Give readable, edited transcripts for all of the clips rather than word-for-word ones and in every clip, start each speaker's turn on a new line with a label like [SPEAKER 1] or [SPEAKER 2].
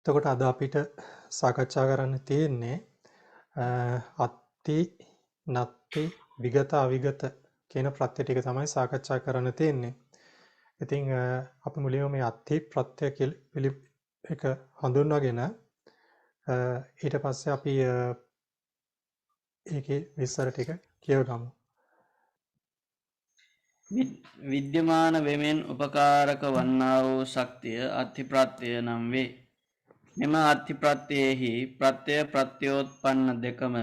[SPEAKER 1] එතකොට අද අපිට සාකච්ඡා කරන්න තියෙන්නේ අත්ති නත්ති විගත අවිගත කියන ප්‍රත්‍ය ටික තමයි සාකච්ඡා කරන්න තියෙන්නේ. ඉතින් අපි මුලින්ම මේ අත්ති ප්‍රත්‍ය එක හඳුන්වගෙන ඊට පස්සේ අපි ඒකේ විස්තර ටික කියවගමු.
[SPEAKER 2] විද්‍යමාන වෙමෙන් උපකාරක වන්නා වූ ශක්තිය අත්ථි නම් වේ. මෙම අත්ථි ප්‍රත්‍යයෙහි ප්‍රත්‍යය ප්‍රත්‍යෝත්පන්න දෙකම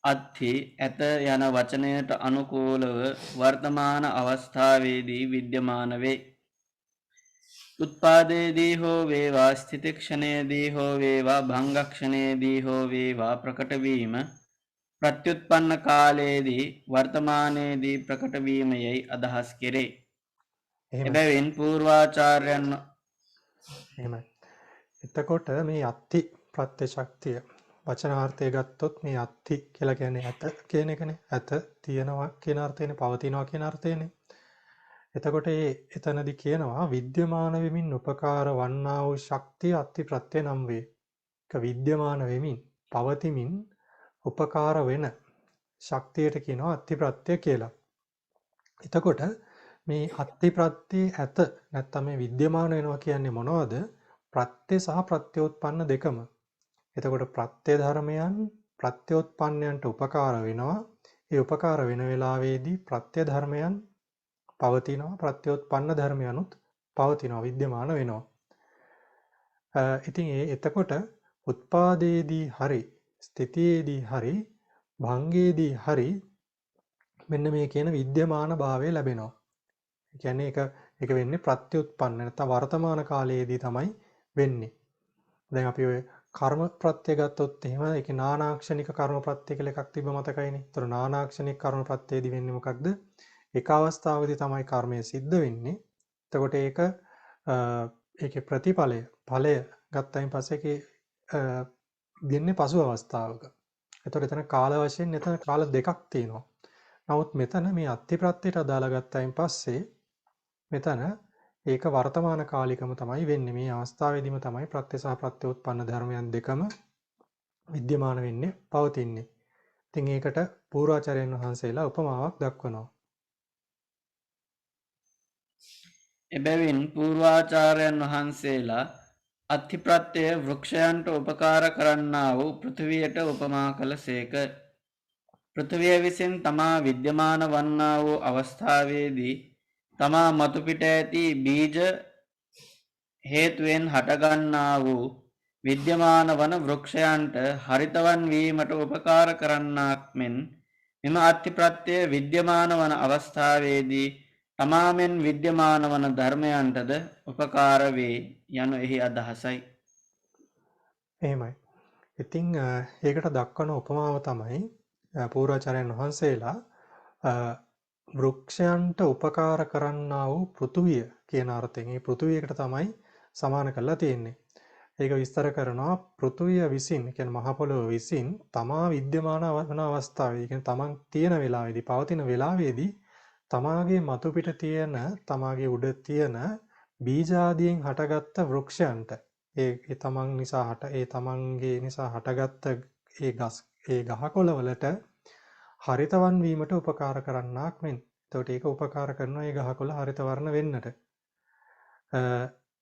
[SPEAKER 2] අත්ථි ඇත යන වචනයට අනුකූලව වර්තමාන අවස්ථාවේදී විද්‍යමාන වේ. උත්පාදයේදී හෝ වේවා ස්ථිතික්ෂණයේදී හෝ වේවා භංගක්ෂණයේදී හෝ වේවා ප්‍රකට වීම ප්‍රත්‍යුත්පන්න කාලයේදී වර්තමානයේදී ප්‍රකට වීම යයි අදහස් කෙරේ. එබැවින් පූර්වාචාර්යයන්
[SPEAKER 1] එහෙමයි. එතකොට මේ අත්ති ප්‍රත්‍ය ශක්තිය වචනාර්ථය ගත්තොත් මේ අත්ති කියලා කියන්නේ ඇත කියන එකනේ. ඇත තියෙනවා කියන අර්ථයනේ, පවතිනවා කියන අර්ථයනේ. එතකොට එතනදී කියනවා විද්‍යමාන වෙමින් උපකාර වන්නා වූ ශක්තිය අත්ති ප්‍රත්‍ය නම් වේ. ඒක විද්‍යමාන වෙමින් පවතිමින් උපකාර වෙන ශක්තියට කියනවා අත්ති ප්‍රත්‍ය කියලා. එතකොට මේ අත්ති ප්‍රත්‍ය ඇත නැත්නම් මේ විද්‍යමාන වෙනවා කියන්නේ මොනවද? ප්‍රත්‍ය සහ ප්‍රත්‍යෝත්පන්න දෙකම. එතකොට ප්‍රත්‍ය ධර්මයන් ප්‍රත්‍යෝත්පන්නයන්ට උපකාර වෙනවා. ඒ උපකාර වෙන වෙලාවේදී ප්‍රත්‍ය ධර්මයන් පවතිනවා, ප්‍රත්‍යෝත්පන්න ධර්මයන්ුත් පවතිනවා, විද්‍යමාන වෙනවා. ඉතින් එතකොට උත්පාදයේදී හරි ස්ථිතියේදී හරි භංගයේදී හරි මෙන්න මේ කියන විද්‍යමාන භාවය ලැබෙනවා. ඒ කියන්නේ ඒක වෙන්නේ ප්‍රත්‍යඋත්පන්න නැත්නම් වර්තමාන කාලයේදී තමයි වෙන්නේ. දැන් අපි ඔය කර්ම ප්‍රත්‍ය ගත්තොත් එහෙම ඒකේ නානාක්ෂණික කර්ම ප්‍රත්‍ය කියලා එකක් තිබ්බ මතකයිනේ. ඒතර නානාක්ෂණික කර්ම ප්‍රත්‍යයේදී වෙන්නේ මොකක්ද? එක අවස්ථාවකදී තමයි කර්මය සිද්ධ වෙන්නේ. එතකොට ඒකේ ප්‍රතිඵලය ඵලය ගත්තයින් පස්සේ ඒකේ දෙන්නේ පසු අවස්ථාවක. එතකොට එතන කාල වශයෙන් එතන කාල දෙකක් තියෙනවා. නමුත් මෙතන මේ අත්ති ප්‍රත්‍යයට අදාළ ගත්තයින් පස්සේ මෙතන ඒක වර්තමාන කාලිකම තමයි වෙන්නේ. මේ අවස්ථාවේදීම තමයි ප්‍රත්‍ය සහ ප්‍රත්‍යෝත්පන්න ධර්මයන් දෙකම විද්‍යමාන වෙන්නේ, පවතින්නේ. ඉතින් ඒකට පූර්වාචාර්යයන් වහන්සේලා උපමාවක් දක්වනවා.
[SPEAKER 2] එබැවින් පූර්වාචාර්යයන් වහන්සේලා අත්ථි ප්‍රත්‍යය වෘක්ෂයන්ට උපකාර කරන්නා වූ පෘථිවියට උපමා කළසේක. පෘථිවිය විසින් තමා විද්‍යමාන වන්නා වූ අවස්ථාවේදී තමා මතු පිට ඇති බීජ හේතුවෙන් හටගන්නා වූ විද්‍යමාන වන වෘක්ෂයන්ට හරිතවන් වීමට උපකාර කරන්නාක් මෙන් මෙම අත්ථි ප්‍රත්‍යය විද්‍යමාන වන අවස්ථාවේදී තමාමෙන් විද්‍යමාන වන ධර්මයන්ටද උපකාර වේ යනු එහි අදහසයි.
[SPEAKER 1] එහෙමයි. ඉතින් ඒකට දක්වන උපමාව තමයි පූර්වාචාර්යයන් වහන්සේලා වෘක්ෂයන්ට උපකාර කරන්නා වූ පෘථුවිය කියන අර්ථයෙන් මේ පෘථුවියකට තමයි සමාන කරලා තියෙන්නේ. ඒක විස්තර කරනවා පෘථුවිය විසින් කියන්නේ මහ පොළොව විසින් තමා විද්‍යමාන වන අවස්ථාවේ කියන්නේ තමන් තියෙන වෙලාවේදී පවතින වෙලාවේදී තමාගේ මතු පිට තියෙන තමාගේ උඩ තියෙන බීජ ආදියෙන් හටගත්ත වෘක්ෂයන්ට ඒ තමන් නිසා ඒ තමන්ගේ නිසා හටගත්ත ඒ ගහකොළ වලට හරිතවන් වීමට උපකාර කරන්නාක් මෙන්. එතකොට ඒක උපකාර කරනවා ඒ ගහකොළ හරිත වර්ණ වෙන්නට.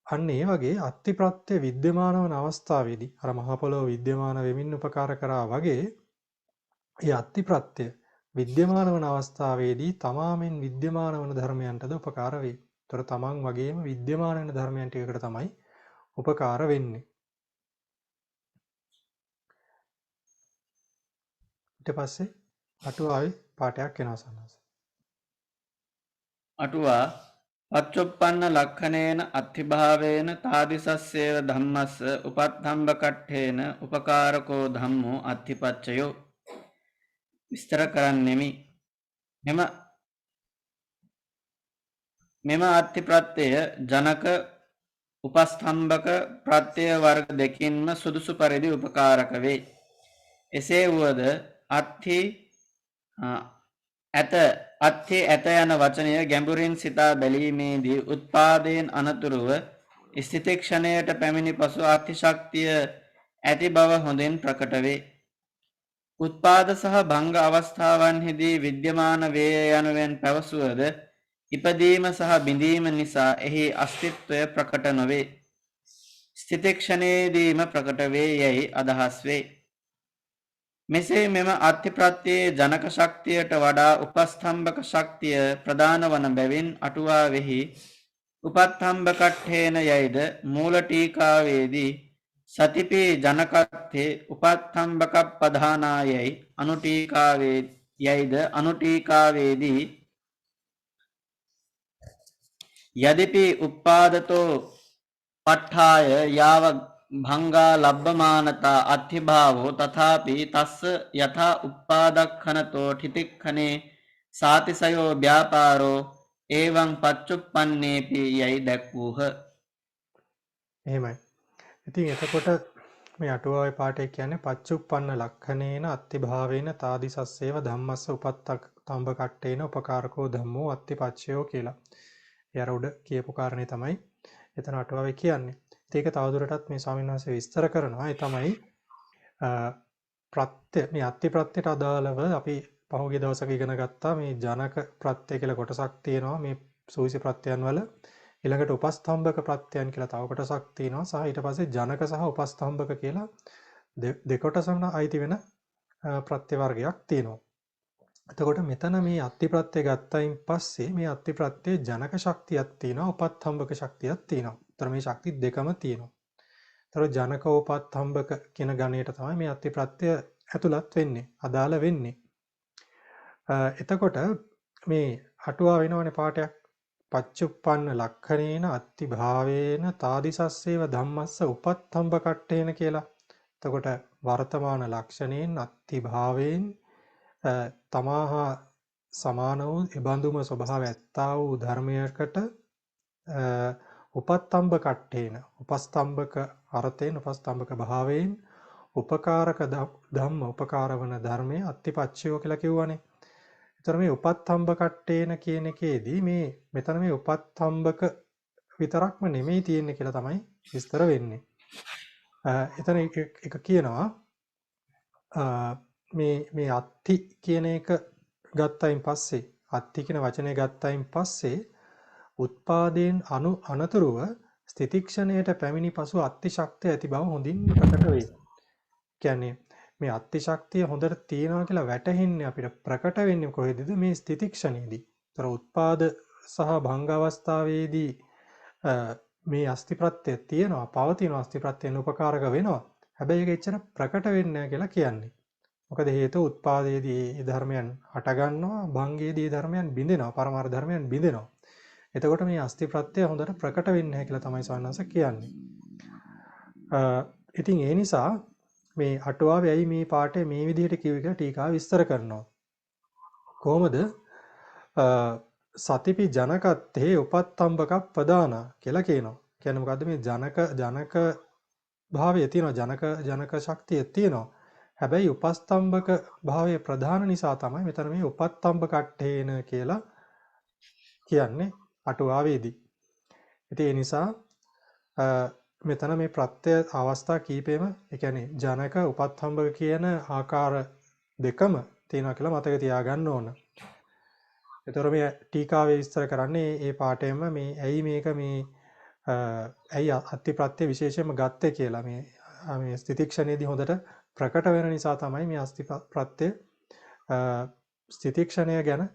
[SPEAKER 1] අන්න ඒ වගේ අත්ති ප්‍රත්‍ය විද්‍යමාන වන අවස්ථාවේදී අර මහ පොළොව විද්‍යමාන වෙමින් උපකාර කරා වගේ ඒ අත්ති ප්‍රත්‍ය විද්‍යමාන වන අවස්ථාවේදී තමාමෙන් විද්‍යමාන වන ධර්මයන්ටද උපකාර වේ. ඒතර තමන් වගේම විද්‍යමාන වෙන ධර්මයන් ටිකකට තමයි උපකාර වෙන්නේ. ඊට පස්සේ අටුවාවේ පාඩයක් වෙනවා සන්නස.
[SPEAKER 2] අටුවා පච්චුප්පන්න ලක්ඛණේන අත්ථිභාවේන තාදිසස්සේව ධම්මස්ස උපත්ථම්බ කට්ඨේන උපකාරකෝ ධම්මෝ අත්ථිපච්චයෝ. විස්තර කරන්නෙමි. මෙම අත්ථි ප්‍රත්‍යය ජනක උපස්ථම්භක ප්‍රත්‍යය වර්ග දෙකින්ම සුදුසු පරිදි උපකාරක වේ. එසේ වුවද අත්ථි ඇත යන වචනය ගැඹුරින් සිතා බැලීමේදී උත්පාදයෙන් අනතුරුව ස්ථිති ක්ෂණයට පැමිණි පසු අර්ථ ශක්තිය ඇති බව හොඳින් ප්‍රකට වේ. උත්පාද සහ භංග අවස්ථාවන්හිදී විද්‍යමාන වේය යනුවෙන් පැවසුවද ඉපදීම සහ බිඳීම නිසා එහි අස්තිත්වය ප්‍රකට නොවේ. ස්ථිති ක්ෂණයේදීම ප්‍රකට වේ යැයි අදහස් වේ. මෙසේ මෙම අර්ථ ප්‍රත්‍යයේ ජනක ශක්තියට වඩා උපස්තම්භක ශක්තිය ප්‍රධාන වන බැවින් අටුවාවෙහි උපත්ථම්භකට්ඨේන යයිද මූල ටීකාවේදී සතිපි ජනකත්තේ උපත්ථම්භකප්පදානායයි අනුටීකාවේ යයිද අනුටීකාවේදී යදිපි උප්පාදතෝ පට්ඨාය යාව භංගා ලබ්බමානතා අත්ථිභාවෝ තථාපි තස්ස යථා උප්පාදක්ඛනතෝ ඨිතික්ඛනේ සාතිසයෝ ව්‍යාපාරෝ එවං පච්චුප්පන්නේපි යයි දැක්වූහ.
[SPEAKER 1] එහෙමයි. ඉතින් එතකොට මේ අටුවාවේ පාඩේ කියන්නේ පච්චුප්පන්න ලක්ඛනේන අත්තිභාවේන තාදිසස්සේව ධම්මස්ස උපත්තම්බ කට්ටේන උපකාරකෝ ධම්මෝ අත්තිපච්චයෝ කියලා. ඒ අර උඩ කියපු කාරණේ තමයි එතන අටුවාවේ කියන්නේ. ඒක තවදුරටත් මේ ස්වාමීන් වහන්සේ විස්තර කරනවා. ඒ තමයි ප්‍රත්‍ය මේ අත්ති ප්‍රත්‍යට අදාළව අපි පහුගිය දවසක ඉගෙන ගත්තා මේ ජනක ප්‍රත්‍ය කියලා කොටසක් තියෙනවා මේ සූවිසි ප්‍රත්‍යයන් වල. ඊළඟට උපස්තම්භක ප්‍රත්‍යයන් කියලා තව කොටසක් තියෙනවා සහ ඊට පස්සේ ජනක සහ උපස්තම්භක කියලා දෙකොටසම අයිති වෙන ප්‍රත්‍ය වර්ගයක් තියෙනවා. එතකොට මෙතන මේ අත්ති ප්‍රත්‍ය ගත්තයින් පස්සේ මේ අත්ති ප්‍රත්‍යයේ ජනක ශක්තියක් තියෙනවා උපස්තම්භක ශක්තියක් තියෙනවා. ඒතර මේ ශක්ති දෙකම තියෙනවා. ඒතර ජනක උපස්තම්භක කියන ගණයට තමයි මේ අත්ති ප්‍රත්‍ය ඇතුළත් වෙන්නේ, අදාළ වෙන්නේ. එතකොට මේ අටුවා වෙනවනේ පාඩයක් පච්චුප්පන්න ලක්ඛනේන අත්තිභාවේන තාදිසස්සේව ධම්මස්ස උපත්ථම්බකට්ඨේන කියලා. එතකොට වර්තමාන ලක්ෂණයෙන් අත්තිභාවයෙන් තමාහා සමාන වූ ඉබඳුම ස්වභාව ඇත්තා වූ ධර්මයකට උපත්ථම්බකට්ඨේන උපස්තම්භක අර්ථයෙන් උපස්තම්භක භාවයෙන් උපකාරක ධම්ම උපකාර වන ධර්මයේ අත්තිපච්චයෝ කියලා කිව්වනේ. එතන මේ උපත්ථම්බකට්ඨේන කියන එකේදී මේ මෙතන මේ උපත්ථම්බක විතරක්ම නෙමෙයි තියෙන්නේ කියලා තමයි විස්තර වෙන්නේ. එතන එක කියනවා මේ අත්ති කියන එක ගත්තයින් පස්සේ අත්ති කියන වචනේ ගත්තයින් පස්සේ උත්පාදයෙන් අනතුරුව ස්ථිතික්ෂණයට පැමිණි පසු අත්ති ශක්තිය ඇති බව හොඳින් ප්‍රකට වේ. කියන්නේ මේ අත්ති ශක්තිය හොඳට තියෙනවා කියලා වැටහෙන්නේ අපිට ප්‍රකට වෙන්නේ කොහෙදද මේ ස්ථිතික්ෂණයේදී. ඒතර උත්පාද සහ භංග අවස්ථාවේදී මේ අස්ති ප්‍රත්‍යය තියෙනවා, පවතින අස්ති ප්‍රත්‍යයෙන් උපකාරක වෙනවා. හැබැයි ඒක එච්චර ප්‍රකට වෙන්නේ නැහැ කියලා කියන්නේ. මොකද හේතුව උත්පාදයේදී මේ ධර්මයන් හට ගන්නවා, භංගයේදී ධර්මයන් බිඳෙනවා, පරමාර්ථ ධර්මයන් බිඳෙනවා. එතකොට මේ අස්ති ප්‍රත්‍යය හොඳට ප්‍රකට වෙන්නේ නැහැ කියලා තමයි සවන්නස කියන්නේ. ඉතින් ඒ නිසා මේ අටුවාවේ ඇයි මේ පාඩේ මේ විදිහට කිව්වේ කියලා ටීකාව විස්තර කරනවා. කොහොමද සතිපි ජනකත්තේ උපත්තම්බක ප්‍රදාන කියලා කියනවා. කියන්නේ මොකද්ද මේ ජනක භාවය තියෙනවා, ජනක ශක්තිය තියෙනවා. හැබැයි උපස්තම්භක භාවයේ ප්‍රධාන නිසා තමයි මෙතන මේ උපත්තම්බකට්ඨේන කියලා කියන්නේ අටුවාවේදී. ඉතින් ඒ නිසා මෙතන මේ ප්‍රත්‍ය අවස්ථා කීපෙම ඒ කියන්නේ ජනක උපත්ථම්බක කියන ආකාර දෙකම තියෙනවා කියලා මතක තියාගන්න ඕන. ඒතර මේ ටීකාවේ විස්තර කරන්නේ මේ පාඩේම මේ ඇයි මේක මේ ඇයි අත්ති ප්‍රත්‍ය විශේෂයෙන්ම ගත්තේ කියලා මේ ස්ථිතික්ෂණයේදී හොඳට ප්‍රකට වෙන නිසා තමයි මේ අස්ති ප්‍රත්‍ය ස්ථිතික්ෂණය ගැන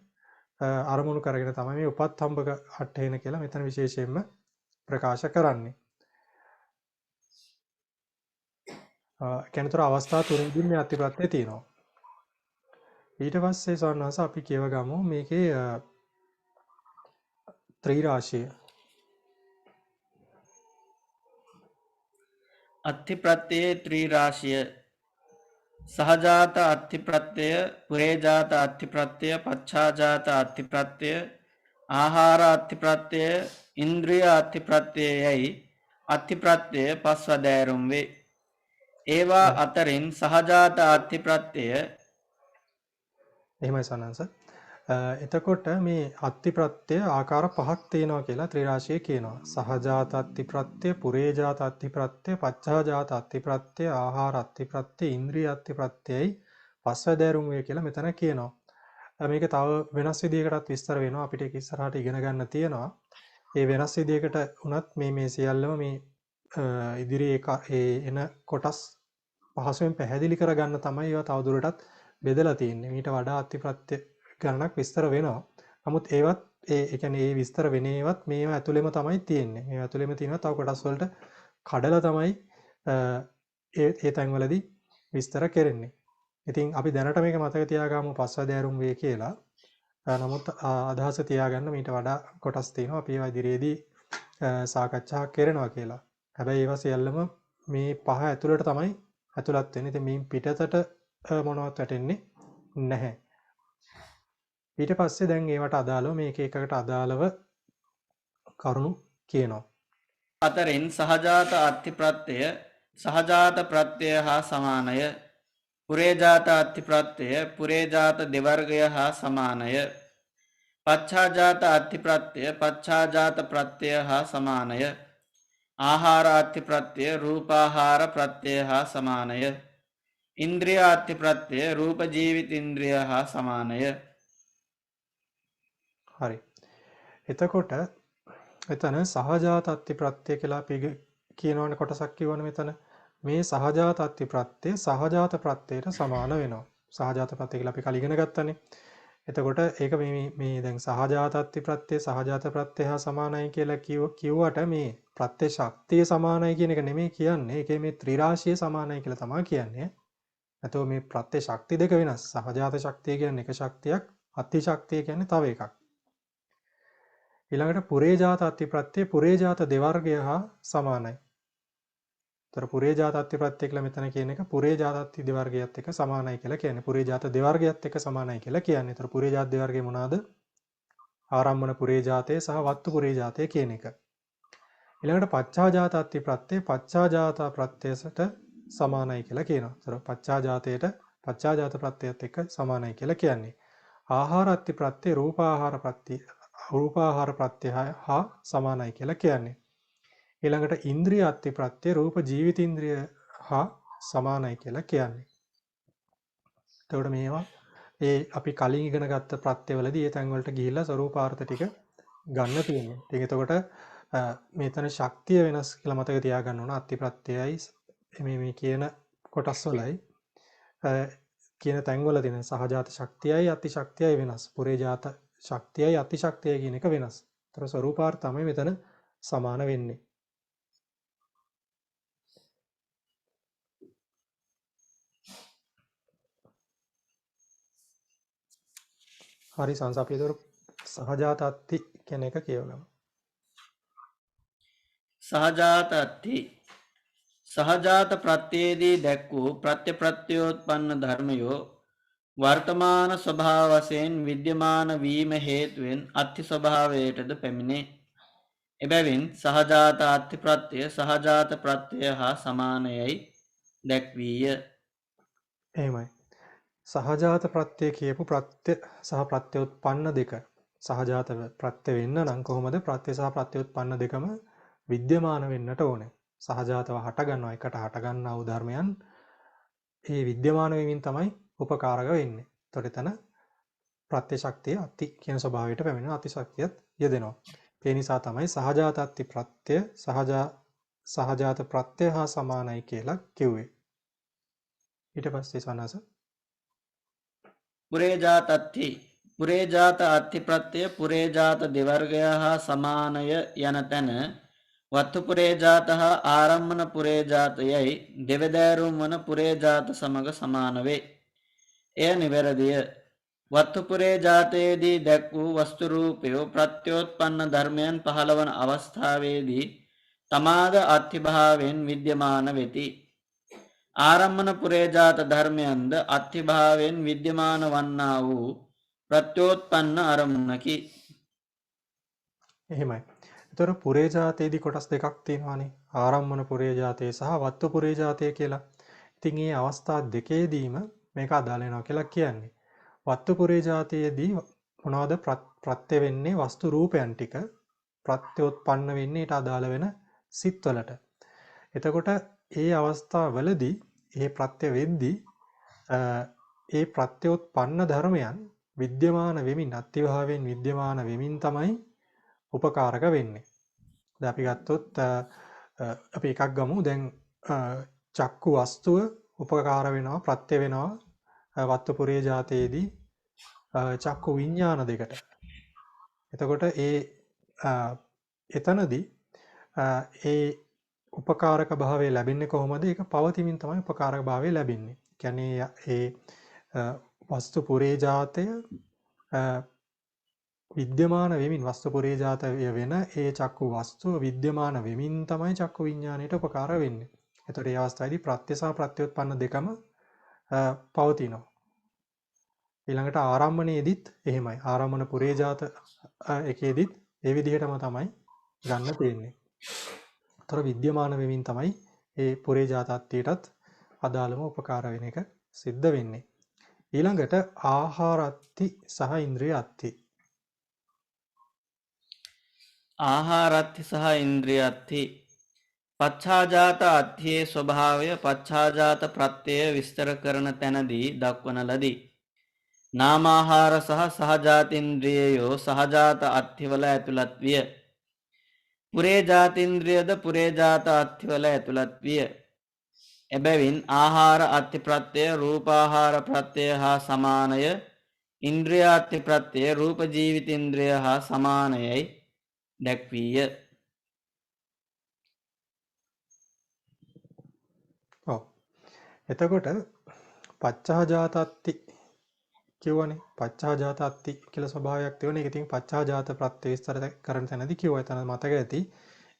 [SPEAKER 1] අරමුණු කරගෙන තමයි මේ උපත්ථම්බක අට්ඨේන කියලා මෙතන විශේෂයෙන්ම ප්‍රකාශ කරන්නේ. කෙනතර අවස්ථා තුනෙන්දී මේ අත්ති ප්‍රත්‍යය තියෙනවා. ඊට පස්සේ සවන්නස අපි කියව ගමු මේකේ ත්‍රිරාශිය.
[SPEAKER 2] අත්ථි ප්‍රත්‍යයේ ත්‍රිරාශිය සහජාත අත්ථි ප්‍රත්‍යය, පුරේජාත අත්ථි ප්‍රත්‍යය, පච්ඡාජාත අත්ථි ප්‍රත්‍යය, ආහාර අත්ථි ප්‍රත්‍යය, ඉන්ද්‍රිය අත්ථි ප්‍රත්‍යයයි අත්ථි ප්‍රත්‍යය පස්වදෑරුම් වේ. ඒවා අතරින් සහජාත අත්ථි ප්‍රත්‍යය
[SPEAKER 1] එහෙමයි සනන්ස. එතකොට මේ අත්ති ප්‍රත්‍ය ආකාර පහක් තියෙනවා කියලා ත්‍රිරාශියේ කියනවා. සහජාත අත්ති ප්‍රත්‍ය, පුරේජාත අත්ති ප්‍රත්‍ය, පච්චාජාත අත්ති ප්‍රත්‍ය, ආහාර අත්ති ප්‍රත්‍ය, ඉන්ද්‍රිය අත්ති ප්‍රත්‍යයි පස්වැදෑරුම් වේ කියලා මෙතන කියනවා. මේක තව වෙනස් විදිහකටත් විස්තර වෙනවා. අපිට ඒක ඉස්සරහට ඉගෙන ගන්න තියෙනවා. ඒ වෙනස් විදිහකට වුණත් මේ සියල්ලම මේ ඉදිරියේ ඒ එන කොටස් පහසුවෙන් පැහැදිලි කරගන්න තමයි ඒවා තවදුරටත් බෙදලා තියෙන්නේ. මීට වඩා අතිප්‍රත්‍ය ගණනක් විස්තර වෙනවා. නමුත් ඒවත් ඒ කියන්නේ ඒ විස්තර වෙන ඒවත් මේවා ඇතුළෙම තමයි තියෙන්නේ. මේවා ඇතුළෙම තියෙනවා තව කොටස් වලට කඩලා තමයි ඒ තැන්වලදී විස්තර කෙරෙන්නේ. ඉතින් අපි දැනට මේක මතක තියාගමු පස්වැදෑරුම් වේ කියලා. නමුත් අදහස තියාගන්න මීට වඩා කොටස් තියෙනවා. අපි ඒවා ඉදිරියේදී සාකච්ඡා කරනවා කියලා. හැබැයි ඒවා සියල්ලම මේ පහ ඇතුළට තමයි ඇතුළත් වෙන්නේ. ඉතින් මේ පිටතට මොනවත් වැටෙන්නේ නැහැ. ඊට පස්සේ දැන් ඒවට අදාළව මේක එකකට අදාළව කරුණු කියනවා.
[SPEAKER 2] අතරින් සහජාත අත්ති ප්‍රත්‍යය සහජාත ප්‍රත්‍යය හා සමානය. පුරේජාත අත්ති ප්‍රත්‍යය පුරේජාත දෙවර්ගය හා සමානය. පච්ඡාජාත අත්ති ප්‍රත්‍යය පච්ඡාජාත ප්‍රත්‍යය හා සමානය. ආහාර අත්ති ප්‍රත්‍යය රූපාහාර ප්‍රත්‍යය හා සමානය. ඉන්ද්‍රිය අත්ති ප්‍රත්‍යය රූප ජීවිත ඉන්ද්‍රිය හා සමානය.
[SPEAKER 1] හරි. එතකොට එතන සහජාත අත්ති ප්‍රත්‍යය කියලා අපි කියනවනේ කොටසක් කියවනේ මෙතන. මේ සහජාත අත්ති ප්‍රත්‍යය සහජාත ප්‍රත්‍යයට සමාන වෙනවා. සහජාත ප්‍රත්‍යය කියලා අපි කලින් ඉගෙන ගත්තනේ. එතකොට ඒක මේ දැන් සහජාත අත්ති ප්‍රත්‍යය සහජාත ප්‍රත්‍යය හා සමානයි කියලා කිව්වට මේ ප්‍රත්‍ය ශක්තිය සමානයි කියන එක නෙමෙයි කියන්නේ. ඒකේ මේ ත්‍රිරාශිය සමානයි කියලා තමයි කියන්නේ. නැතෝ මේ ප්‍රත්‍ය ශක්ති දෙක වෙනස්. සහජාත ශක්තිය කියන්නේ එක ශක්තියක්, අත්ති ශක්තිය කියන්නේ තව එකක්. ඊළඟට පුරේජාත අත්ති ප්‍රත්‍යය පුරේජාත දෙවර්ගය හා සමානයි. තර පුරේජාත අත්ති ප්‍රත්‍යය කියලා මෙතන කියන එක පුරේජාත අත්ති දෙවර්ගයත් එක්ක සමානයි කියලා කියන්නේ. පුරේජාත දෙවර්ගයත් එක්ක සමානයි කියලා කියන්නේ. තර පුරේජාත දෙවර්ගය මොනවාද? ආරම්මන පුරේජාතය සහ වත්තු පුරේජාතය කියන එක. ඊළඟට පච්චාජාත අත්ති ප්‍රත්‍යය පච්චාජාත ප්‍රත්‍යයට සමානයි කියලා කියනවා. තර පච්චාජාතයට පච්චාජාත ප්‍රත්‍යයත් එක්ක සමානයි කියලා කියන්නේ. ආහාර අත්ති ප්‍රත්‍යය රූපාහාර ප්‍රත්‍යය හා සමානයි කියලා කියන්නේ. ඊළඟට ඉන්ද්‍රිය අත්ති ප්‍රත්‍යය රූප ජීවිත ඉන්ද්‍රිය හා සමානයි කියලා කියන්නේ. එතකොට මේවා ඒ අපි කලින් ඉගෙන ගත්ත ප්‍රත්‍යවලදී ඒ තැන් වලට ගිහිල්ලා ස්වરૂපාර්ථ ටික ගන්න තියෙනවා. ඉතින් එතකොට මෙතන ශක්තිය වෙනස් කියලා මතක තියාගන්න ඕන. අත්ති ප්‍රත්‍යයයි මේ කියන කොටස් වලයි කියන තැන් වල තියෙන සහජාත ශක්තියයි අත්ති ශක්තියයි වෙනස්. පුරේජාත ශක්තියයි අත්ති ශක්තියයි කියන එක වෙනස්. ඒතර ස්වરૂපාර්ථ තමයි මෙතන සමාන වෙන්නේ. හරි සංස අපි ඒතර සහජාත අත්ති කියන එක කියවගමු.
[SPEAKER 2] සහජාත අත්ති සහජාත ප්‍රත්‍යයේදී දැක් වූ ප්‍රත්‍යෝත්පන්න ධර්මයෝ වර්තමාන ස්වභාව වශයෙන් විද්‍යමාන වීම හේතුවෙන් අත්ති ස්වභාවයටද පැමිණේ. එබැවින් සහජාත අත්ති ප්‍රත්‍යය සහජාත ප්‍රත්‍යය හා සමානයයි දැක්වීය.
[SPEAKER 1] එහෙමයි. සහජාත ප්‍රත්‍යය කියපු ප්‍රත්‍ය සහ ප්‍රත්‍යෝත්පන්න දෙක. සහජාත ප්‍රත්‍ය වෙන්න නම් කොහොමද ප්‍රත්‍ය සහ ප්‍රත්‍යෝත්පන්න දෙකම විද්‍යමාන වෙන්නට ඕනේ. සහජාතව හට ගන්නවා එකට හට ගන්නා වූ ධර්මයන් ඒ විද්‍යමාන වෙමින් තමයි උපකාරක වෙන්නේ. එතකොට එතන ප්‍රත්‍ය ශක්තිය අත්ති කියන ස්වභාවයට පැමිණෙන අති ශක්තියත් යෙදෙනවා. ඒ නිසා තමයි සහජාත අත්ති ප්‍රත්‍ය සහජාත ප්‍රත්‍ය හා සමානයි කියලා කිව්වේ. ඊට පස්සේ සනස
[SPEAKER 2] පුරේජාත අත්ති පුරේජාත අත්ති ප්‍රත්‍යය පුරේජාත දෙවර්ගය හා සමානය යන තැන වත්තු පුරේජාත හා ආරම්මන පුරේජාතයයි දෙවදෑරුම් වන පුරේජාත සමග සමාන වේ. එය නිවැරදිය. වත්තු පුරේජාතයේදී දැක් වූ වස්තු රූපයෝ ප්‍රත්‍යෝත්පන්න ධර්මයන් පහළවන අවස්ථාවේදී තමාද අත්ථිභාවයෙන් විද්‍යමාන වෙති. ආරම්මන පුරේජාත ධර්මයන්ද අත්ථිභාවයෙන් විද්‍යමාන වන්නා වූ ප්‍රත්‍යෝත්පන්න අරමුණකි.
[SPEAKER 1] එහෙමයි. එතකොට පුරේජාතයේදී කොටස් දෙකක් තියෙනවානේ. ආරම්මන පුරේජාතය සහ වත්තු පුරේජාතය කියලා. ඉතින් මේ අවස්ථා දෙකේදීම මේක අදාළ වෙනවා කියලා කියන්නේ. වත්තු පුරේජාතයේදී මොනවද ප්‍රත්‍ය වෙන්නේ වස්තු රූපයන් ටික ප්‍රත්‍යෝත්පන්න වෙන්නේ ඊට අදාළ වෙන සිත්වලට. එතකොට ඒ අවස්ථාවවලදී ඒ ප්‍රත්‍ය වෙද්දී ඒ ප්‍රත්‍යෝත්පන්න ධර්මයන් විද්‍යමාන වෙමින් අත්තිභාවයෙන් විද්‍යමාන වෙමින් තමයි උපකාරක වෙන්නේ. දැන් අපි ගත්තොත් අපි එකක් ගමු. දැන් චක්කු වස්තුව උපකාර වෙනවා ප්‍රත්‍ය වෙනවා වත්තුපුරේ ජාතයේදී චක්කු විඤ්ඤාණ දෙකට. එතකොට එතනදී ඒ උපකාරක භාවය ලැබෙන්නේ කොහොමද? ඒක පවතිමින් තමයි උපකාරක භාවය ලැබෙන්නේ. කියන්නේ ඒ වස්තු පුරේ ජාතය විද්‍යමාන වෙමින් වස්තු පුරේ ජාතය වෙන ඒ චක්කු වස්තුව විද්‍යමාන වෙමින් තමයි චක්කු විඤ්ඤාණයට උපකාර වෙන්නේ. එතකොට ඒ අවස්ථාවේදී ප්‍රත්‍ය සහ ප්‍රත්‍යෝත්පන්න දෙකම පවතිනවා. ඊළඟට ආරම්මණයේදීත් එහෙමයි. ආරම්මන පුරේ ජාත එකේදීත් ඒ විදිහටම තමයි ගන්න තියෙන්නේ. තොර විද්‍යමාන වෙමින් තමයි ඒ පුරේ ජාතත්වයටත් අදාළම උපකාර වෙන එක සිද්ධ වෙන්නේ. ඊළඟට ආහාරත්ති සහ ඉන්ද්‍රිය අත්ති.
[SPEAKER 2] ආහාරත්ති සහ ඉන්ද්‍රිය අත්ති පච්ඡාජාත අත්ථියේ ස්වභාවය පච්ඡාජාත ප්‍රත්‍යය විස්තර කරන තැනදී දක්වන ලදී. නාමාහාර සහ සහජාතීන්ද්‍රියයෝ සහජාත අත්ථිවල ඇතුළත් විය. පුරේ ජාතීන්ද්‍රියද පුරේ ජාත අත්ථිවල ඇතුළත් විය. එබැවින් ආහාර අත්ථි ප්‍රත්‍යය රූපාහාර ප්‍රත්‍යය හා සමානය, ඉන්ද්‍රියාත්ථි ප්‍රත්‍යය රූප ජීවිතේන්ද්‍රය හා සමානයයි දැක්වීය.
[SPEAKER 1] ඔව්. එතකොට පච්ඡාජාතත්ති කියවනේ. පච්ඡාජාතත්ති කියලා ස්වභාවයක් තියෙනවා. ඒක ඉතින් පච්ඡාජාත ප්‍රත්‍ය විස්තර කරන තැනදී කිව්වා. එතන මතක ඇති.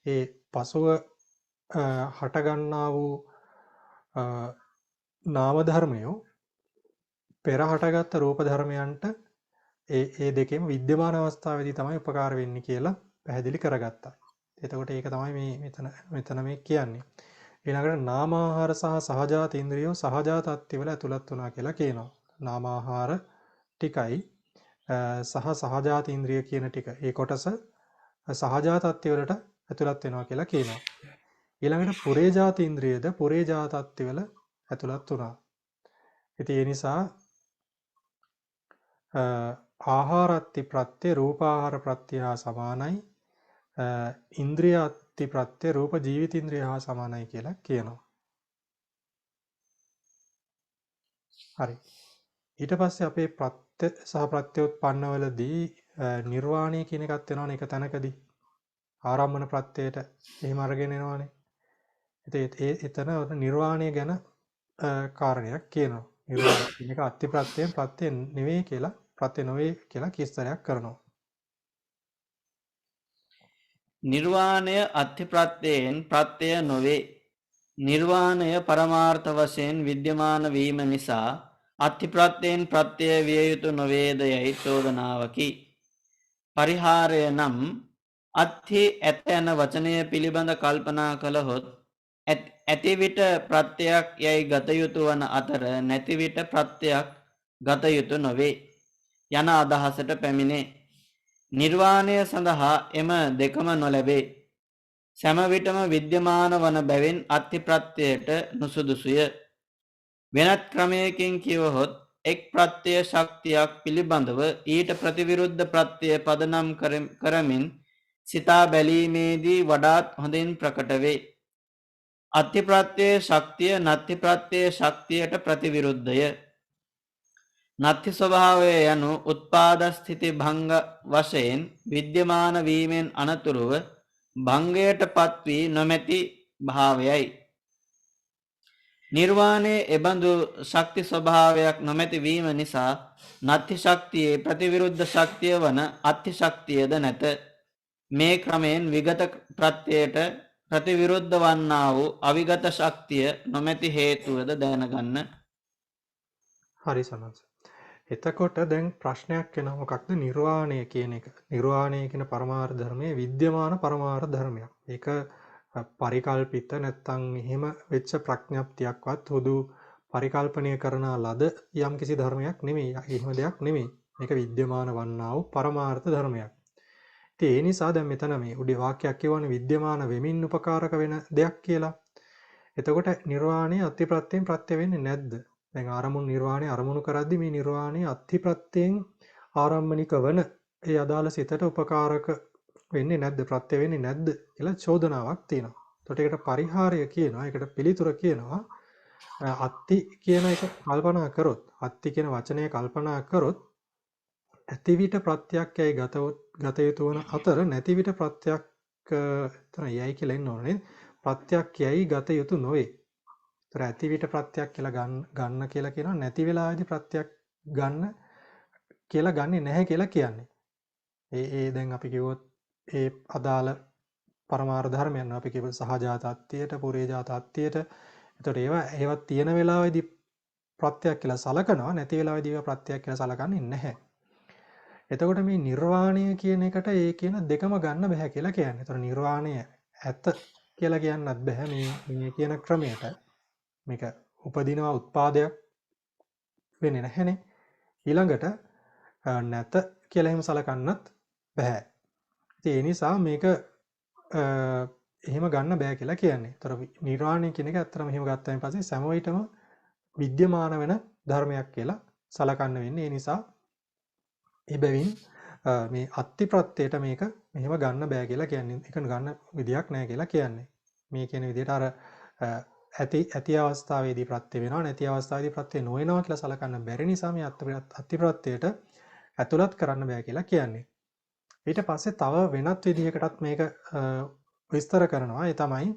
[SPEAKER 1] ඒ පසුව හට ගන්නා වූ නාම ධර්මයෝ පෙර හටගත්ත රූප ධර්මයන්ට ඒ දෙකේම විද්‍යමාන අවස්ථාවේදී තමයි උපකාර වෙන්නේ කියලා පැහැදිලි කරගත්තා. එතකොට ඒක තමයි මෙතන මේ කියන්නේ. ඊළඟට නාමාහාර සහ සහජාත ඉන්ද්‍රියෝ සහජාත අත්තිවල ඇතුළත් වුණා කියලා කියනවා. නාමාහාර ටිකයි සහ සහජාත ඉන්ද්‍රිය කියන ටික. ඒ කොටස සහජාත අත්තිවලට ඇතුළත් වෙනවා කියලා කියනවා. ඊළඟට පුරේජාත ඉන්ද්‍රියද පුරේජාත අත්තිවල ඇතුළත් වුණා. ඉතින් ඒ නිසා ආහාරත්ති ප්‍රත්‍ය රූපාහාර ප්‍රත්‍ය හා සමානයි, ඉන්ද්‍රියත්ති ප්‍රත්‍ය රූප ජීවිතේන්ද්‍රය හා සමානයි කියලා කියනවා. හරි. ඊට පස්සේ අපේ ප්‍රත්‍ය සහ ප්‍රත්‍යෝත්පන්නවලදී නිර්වාණය කියන එකත් වෙනවනේ එක තැනකදී. ආරම්මන ප්‍රත්‍යයට එහෙම අරගෙන එනවනේ. ඉතින් එතන නිර්වාණය ගැන කාරණයක් කියනවා. නිර්වාණය කියන එක අත්ති ප්‍රත්‍යයෙන් ප්‍රත්‍ය නෙවෙයි කියලා, ප්‍රත්‍ය නොවේ කියලා කිස්තරයක් කරනවා.
[SPEAKER 2] නිර්වාණය අත්ථි ප්‍රත්‍යයෙන් ප්‍රත්‍යය නොවේ. නිර්වාණය පරමාර්ථ වශයෙන් විද්‍යමාන වීම නිසා අත්ථි ප්‍රත්‍යයෙන් ප්‍රත්‍යය විය යුතු නොවේද යයි චෝදනාවකි. පරිහාරය නම් අත්ථි ඇත යන වචනය පිළිබඳ කල්පනා කළහොත් ඇති විට ප්‍රත්‍යයක් යයි ගත යුතු වන අතර නැති විට ප්‍රත්‍යයක් ගත යුතු නොවේ යන අදහසට පැමිණේ. නිර්වාණය සඳහා එම දෙකම නොලැබේ. සෑම විටම විද්‍යමාන වන බැවින් අත්ථි ප්‍රත්‍යයට නුසුදුසුය. වෙනත් ක්‍රමයකින් කියවහොත් එක් ප්‍රත්‍ය ශක්තියක් පිළිබඳව ඊට ප්‍රතිවිරුද්ධ ප්‍රත්‍යය පදනම් කරමින් සිතා බැලීමේදී වඩාත් හොඳින් ප්‍රකට වේ. අත්ථි ප්‍රත්‍යයේ ශක්තිය නත්ථි ප්‍රත්‍යයේ ශක්තියට ප්‍රතිවිරුද්ධය. නත්ථි ස්වභාවය යනු උත්පාද ස්ථිති භංග වශයෙන් විද්‍යමාන වීමෙන් අනතුරුව භංගයට පත්වී නොමැති භාවයයි. නිර්වාණයේ එබඳු ශක්ති ස්වභාවයක් නොමැති වීම නිසා නත්ථි ශක්තියේ ප්‍රතිවිරුද්ධ ශක්තිය වන අත්ථි ශක්තියද නැත. මේ ක්‍රමයෙන් විගත ප්‍රත්‍යයට ප්‍රතිවිරුද්ධ වන්නා වූ අවිගත ශක්තිය නොමැති හේතුවද දැනගන්න.
[SPEAKER 1] හරි සමහස. එතකොට දැන් ප්‍රශ්නයක් එනවා මොකක්ද නිර්වාණය කියන එක. නිර්වාණය කියන පරමාර්ථ ධර්මයේ විද්‍යමාන පරමාර්ථ ධර්මයක්. ඒක පරිකල්පිත නැත්තම් එහෙම වෙච්ච ප්‍රඥප්තියක්වත් හුදු පරිකල්පනය කරන ලද යම්කිසි ධර්මයක් නෙමෙයි. එහෙම දෙයක් නෙමෙයි. මේක විද්‍යමාන වන්නා වූ පරමාර්ථ ධර්මයක්. ඉතින් ඒ නිසා දැන් මෙතන මේ උඩේ වාක්‍යයක් කියවනේ විද්‍යමාන වෙමින් උපකාරක වෙන දෙයක් කියලා. එතකොට නිර්වාණය අත්‍යප්‍රත්‍යයෙන් ප්‍රත්‍ය වෙන්නේ නැද්ද? දැන් ආරමුණු නිර්වාණය අරමුණු කරද්දී මේ නිර්වාණය අත්‍යප්‍රත්‍යයෙන් ආරම්මනික වන ඒ අදාළ සිතට උපකාරක වෙන්නේ නැද්ද? ප්‍රත්‍ය වෙන්නේ නැද්ද කියලා චෝදනාවක් තියෙනවා. එතකොට ඒකට පරිහාරය කියනවා. ඒකට පිළිතුර කියනවා. අත්ති කියන එක කල්පනා කරොත්, අත්ති කියන වචනය කල්පනා කරොත් ඇති විට ප්‍රත්‍යක් යයි ගත යුතු වන අතර නැති විට ප්‍රත්‍යක් එතන යයි කියලා එන්න ඕනේ. ප්‍රත්‍යක් යයි ගත යුතු නොවේ. ඒතර ඇති විට ප්‍රත්‍යක් කියලා ගන්න කියලා කියනවා, නැති වෙලාවේදී ප්‍රත්‍යක් ගන්න කියලා ගන්නෙ නැහැ කියලා කියන්නේ. ඒ දැන් අපි කිව්වොත් ඒ අදාළ පරමාර්ථ ධර්මයන් අපි කිව්ව සහජාත අත්‍යයට, පුරේජාත අත්‍යයට. එතකොට ඒවත් තියෙන වෙලාවේදී ප්‍රත්‍යක් කියලා සලකනවා, නැති වෙලාවේදී ඒවා ප්‍රත්‍යක් කියලා සලකන්නේ නැහැ. එතකොට මේ නිර්වාණය කියන එකට ඒ කියන දෙකම ගන්න බෑ කියලා කියන්නේ. එතකොට නිර්වාණය ඇත කියලා කියන්නත් බෑ මේ කියන ක්‍රමයට. මේක උපදිනවා උත්පාදයක් වෙන්නේ නැහැනේ. ඊළඟට නැත කියලා එහෙම සලකන්නත් බෑ. ඉතින් ඒ නිසා මේක එහෙම ගන්න බෑ කියලා කියන්නේ. ඒතර නිර්වාණය කියන එක ඇත්තටම එහෙම ගත්තාන් පස්සේ සෑම විටම විද්‍යමාන වෙන ධර්මයක් කියලා සලකන්න වෙන්නේ. ඒ නිසා එබැවින් මේ අත්ති ප්‍රත්‍යයට මේක මෙහෙම ගන්න බෑ කියලා කියන්නේ. ඒක ගන්න විදියක් නැහැ කියලා කියන්නේ. මේ කියන විදිහට අර ඇති අවස්ථාවේදී ප්‍රත්‍ය වෙනවා, නැති අවස්ථාවේදී ප්‍රත්‍ය නොවෙනවා කියලා සලකන්න බැරි නිසා මේ අත්ති ප්‍රත්‍යයට ඇතුළත් කරන්න බෑ කියලා කියන්නේ. ඊට පස්සේ තව වෙනත් විදිහකටත් මේක විස්තර කරනවා. ඒ තමයි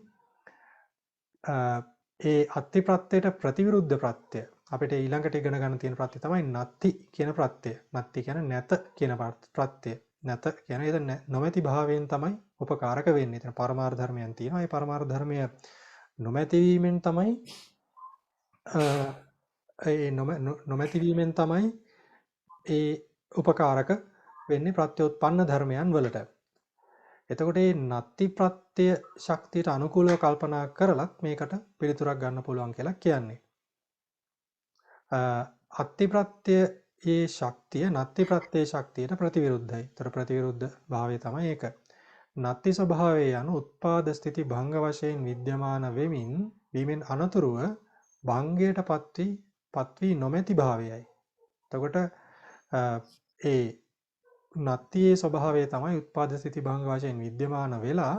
[SPEAKER 1] ඒ අත්ති ප්‍රත්‍යයට ප්‍රතිවිරුද්ධ ප්‍රත්‍ය. අපිට ඊළඟට ඉගෙන ගන්න තියෙන ප්‍රත්‍ය තමයි නත්ති කියන ප්‍රත්‍ය. නත්ති කියන්නේ නැත කියන ප්‍රත්‍ය. නැත කියන්නේ ඒක නොමැති භාවයෙන් තමයි උපකාරක වෙන්නේ. එතන පරමාර්ථ ධර්මයන් තියෙනවා. ඒ පරමාර්ථ ධර්මය නොමැති වීමෙන් තමයි නොමැති වීමෙන් තමයි ඒ උපකාරක වෙන්නේ ප්‍රත්‍යෝත්පන්න ධර්මයන් වලට. එතකොට මේ නත්ති ප්‍රත්‍ය ශක්තියට අනුකූලව කල්පනා කරලත් මේකට පිළිතුරක් ගන්න පුළුවන් කියලා කියන්නේ. අත්ති ප්‍රත්‍යයේ ශක්තිය නත්ති ප්‍රත්‍යයේ ශක්තියට ප්‍රතිවිරුද්ධයි. ඒතර ප්‍රතිවිරුද්ධ භාවය තමයි ඒක. නත්ති ස්වභාවය යන උත්පාද ස්ථಿತಿ භංග වශයෙන් විද්‍යමාන වීමෙන් අනතුරුව භංගයට පත්වී නොමැති භාවයයි. එතකොට ඒ නත්තියේ ස්වභාවය තමයි උත්පාද ස්ථಿತಿ භංග වශයෙන් විද්‍යමාන වෙලා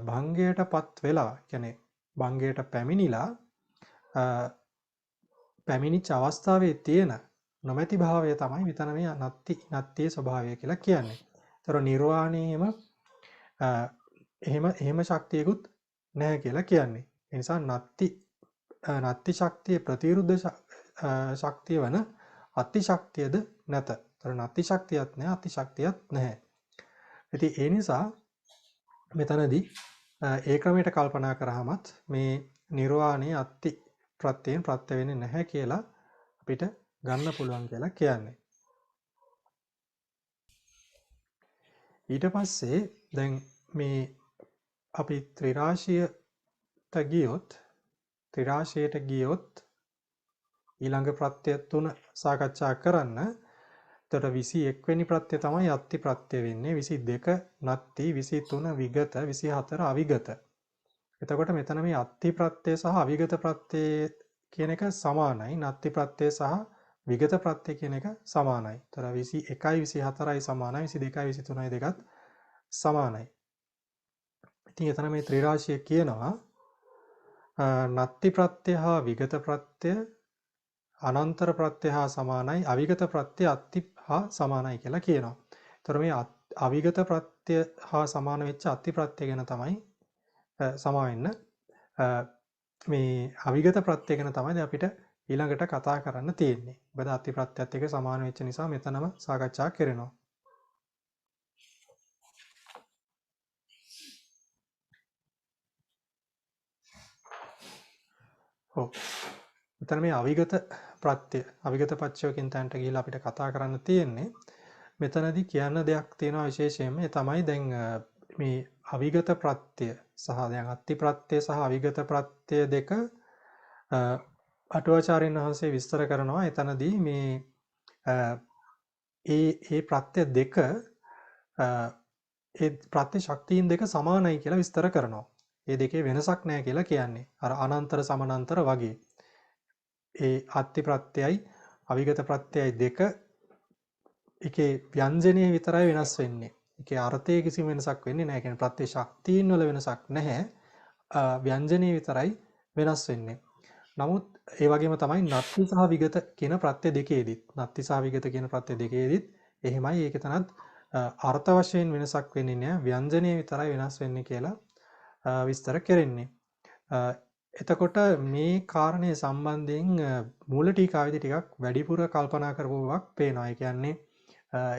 [SPEAKER 1] භංගයටපත් වෙලා, කියන්නේ භංගයට පැමිණිලා පැමිණිච්ච අවස්ථාවේ තියෙන නොමැති භාවය තමයි විතන මේ නත්තියේ ස්වභාවය කියලා කියන්නේ. ඒතර නිර්වාණයෙම එහෙම ශක්තියකුත් නැහැ කියලා කියන්නේ. ඒ නිසා නත්ති ශක්තිය ප්‍රතිවිරුද්ධ ශක්තිය වන අති ශක්තියද නැත. ඒතර නත්ති ශක්තියත් නැහැ, අති ශක්තියත් නැහැ. ඉතින් ඒ නිසා මෙතනදී ඒ ක්‍රමයට කල්පනා කරාමත් මේ නිර්වාණයේ අත්ති ප්‍රත්‍යයෙන් ප්‍රත්‍ය වෙන්නේ නැහැ කියලා අපිට ගන්න පුළුවන් කියලා කියන්නේ. ඊට පස්සේ දැන් මේ අපි ත්‍රිරාශියට ගියොත් ඊළඟ ප්‍රත්‍ය තුන සාකච්ඡා කරන්න. එතකොට 21 වෙනි ප්‍රත්‍ය තමයි අත්ති ප්‍රත්‍ය වෙන්නේ. 22 නත්ති, 23 විගත, 24 අවිගත. එතකොට මෙතන මේ අත්ති ප්‍රත්‍ය සහ අවිගත ප්‍රත්‍ය කියන එක සමානයි. නත්ති ප්‍රත්‍ය සහ විගත ප්‍රත්‍ය කියන එක සමානයි. ඒතර 21යි 24යි සමානයි. 22යි 23යි දෙකත් සමානයි. ඉතින් එතන මේ ත්‍රිරාශිය කියනවා නත්ති ප්‍රත්‍ය හා විගත ප්‍රත්‍ය අනන්තර ප්‍රත්‍ය හා සමානයි, අවිගත ප්‍රත්‍ය අත්ති හා සමානයි කියලා කියනවා. ඒතර මේ අවිගත ප්‍රත්‍ය හා සමාන වෙච්ච අත්ති ප්‍රත්‍ය ගැන තමයි සමාවෙන්න මේ අවිගත ප්‍රත්‍ය ගැන තමයි අපිට ඊළඟට කතා කරන්න තියෙන්නේ. මොකද අත්ති ප්‍රත්‍යත් එක්ක සමාන වෙච්ච නිසා මෙතනම සාකච්ඡා කරනවා. ඔව්. මෙතන මේ අවිගත ප්‍රත්‍ය, අවිගත පච්චයකින් තැනට ගිහිල්ලා අපිට කතා කරන්න තියෙන්නේ. මෙතනදී කියන්න දෙයක් තියෙනවා විශේෂයෙන්ම. ඒ තමයි දැන් මේ අවිගත ප්‍රත්‍ය සහ දැන් අත්ති ප්‍රත්‍ය සහ අවිගත ප්‍රත්‍ය දෙක අටුවාචාර්යන් වහන්සේ විස්තර කරනවා. එතනදී මේ ඒ ප්‍රත්‍ය දෙක ඒ ප්‍රත්‍ය ශක්තියින් දෙක සමානයි කියලා විස්තර කරනවා. ඒ දෙකේ වෙනසක් නැහැ කියලා කියන්නේ. අර අනන්තර සමානන්තර වගේ. ඒ අත්ති ප්‍රත්‍යයයි අවිගත ප්‍රත්‍යයයි දෙක එකේ ව්‍යංජනයේ විතරයි වෙනස් වෙන්නේ. ඒකේ අර්ථයේ කිසිම වෙනසක් වෙන්නේ නැහැ. කියන්නේ ප්‍රත්‍ය ශක්තියින් වල වෙනසක් නැහැ. ව්‍යංජනයේ විතරයි වෙනස් වෙන්නේ. නමුත් ඒ වගේම තමයි නත්ති සහ විගත කියන ප්‍රත්‍ය දෙකේදීත් නත්ති සහ විගත කියන ප්‍රත්‍ය දෙකේදීත් එහෙමයි ඒක තනත් අර්ථ වශයෙන් වෙනසක් වෙන්නේ නැහැ. ව්‍යංජනයේ විතරයි වෙනස් වෙන්නේ කියලා විස්තර කෙරෙන්නේ. එතකොට මේ කාරණය සම්බන්ධයෙන් මූල ටීකාවේදී ටිකක් වැඩිපුර කල්පනා කරපුවක් පේනවා. ඒ කියන්නේ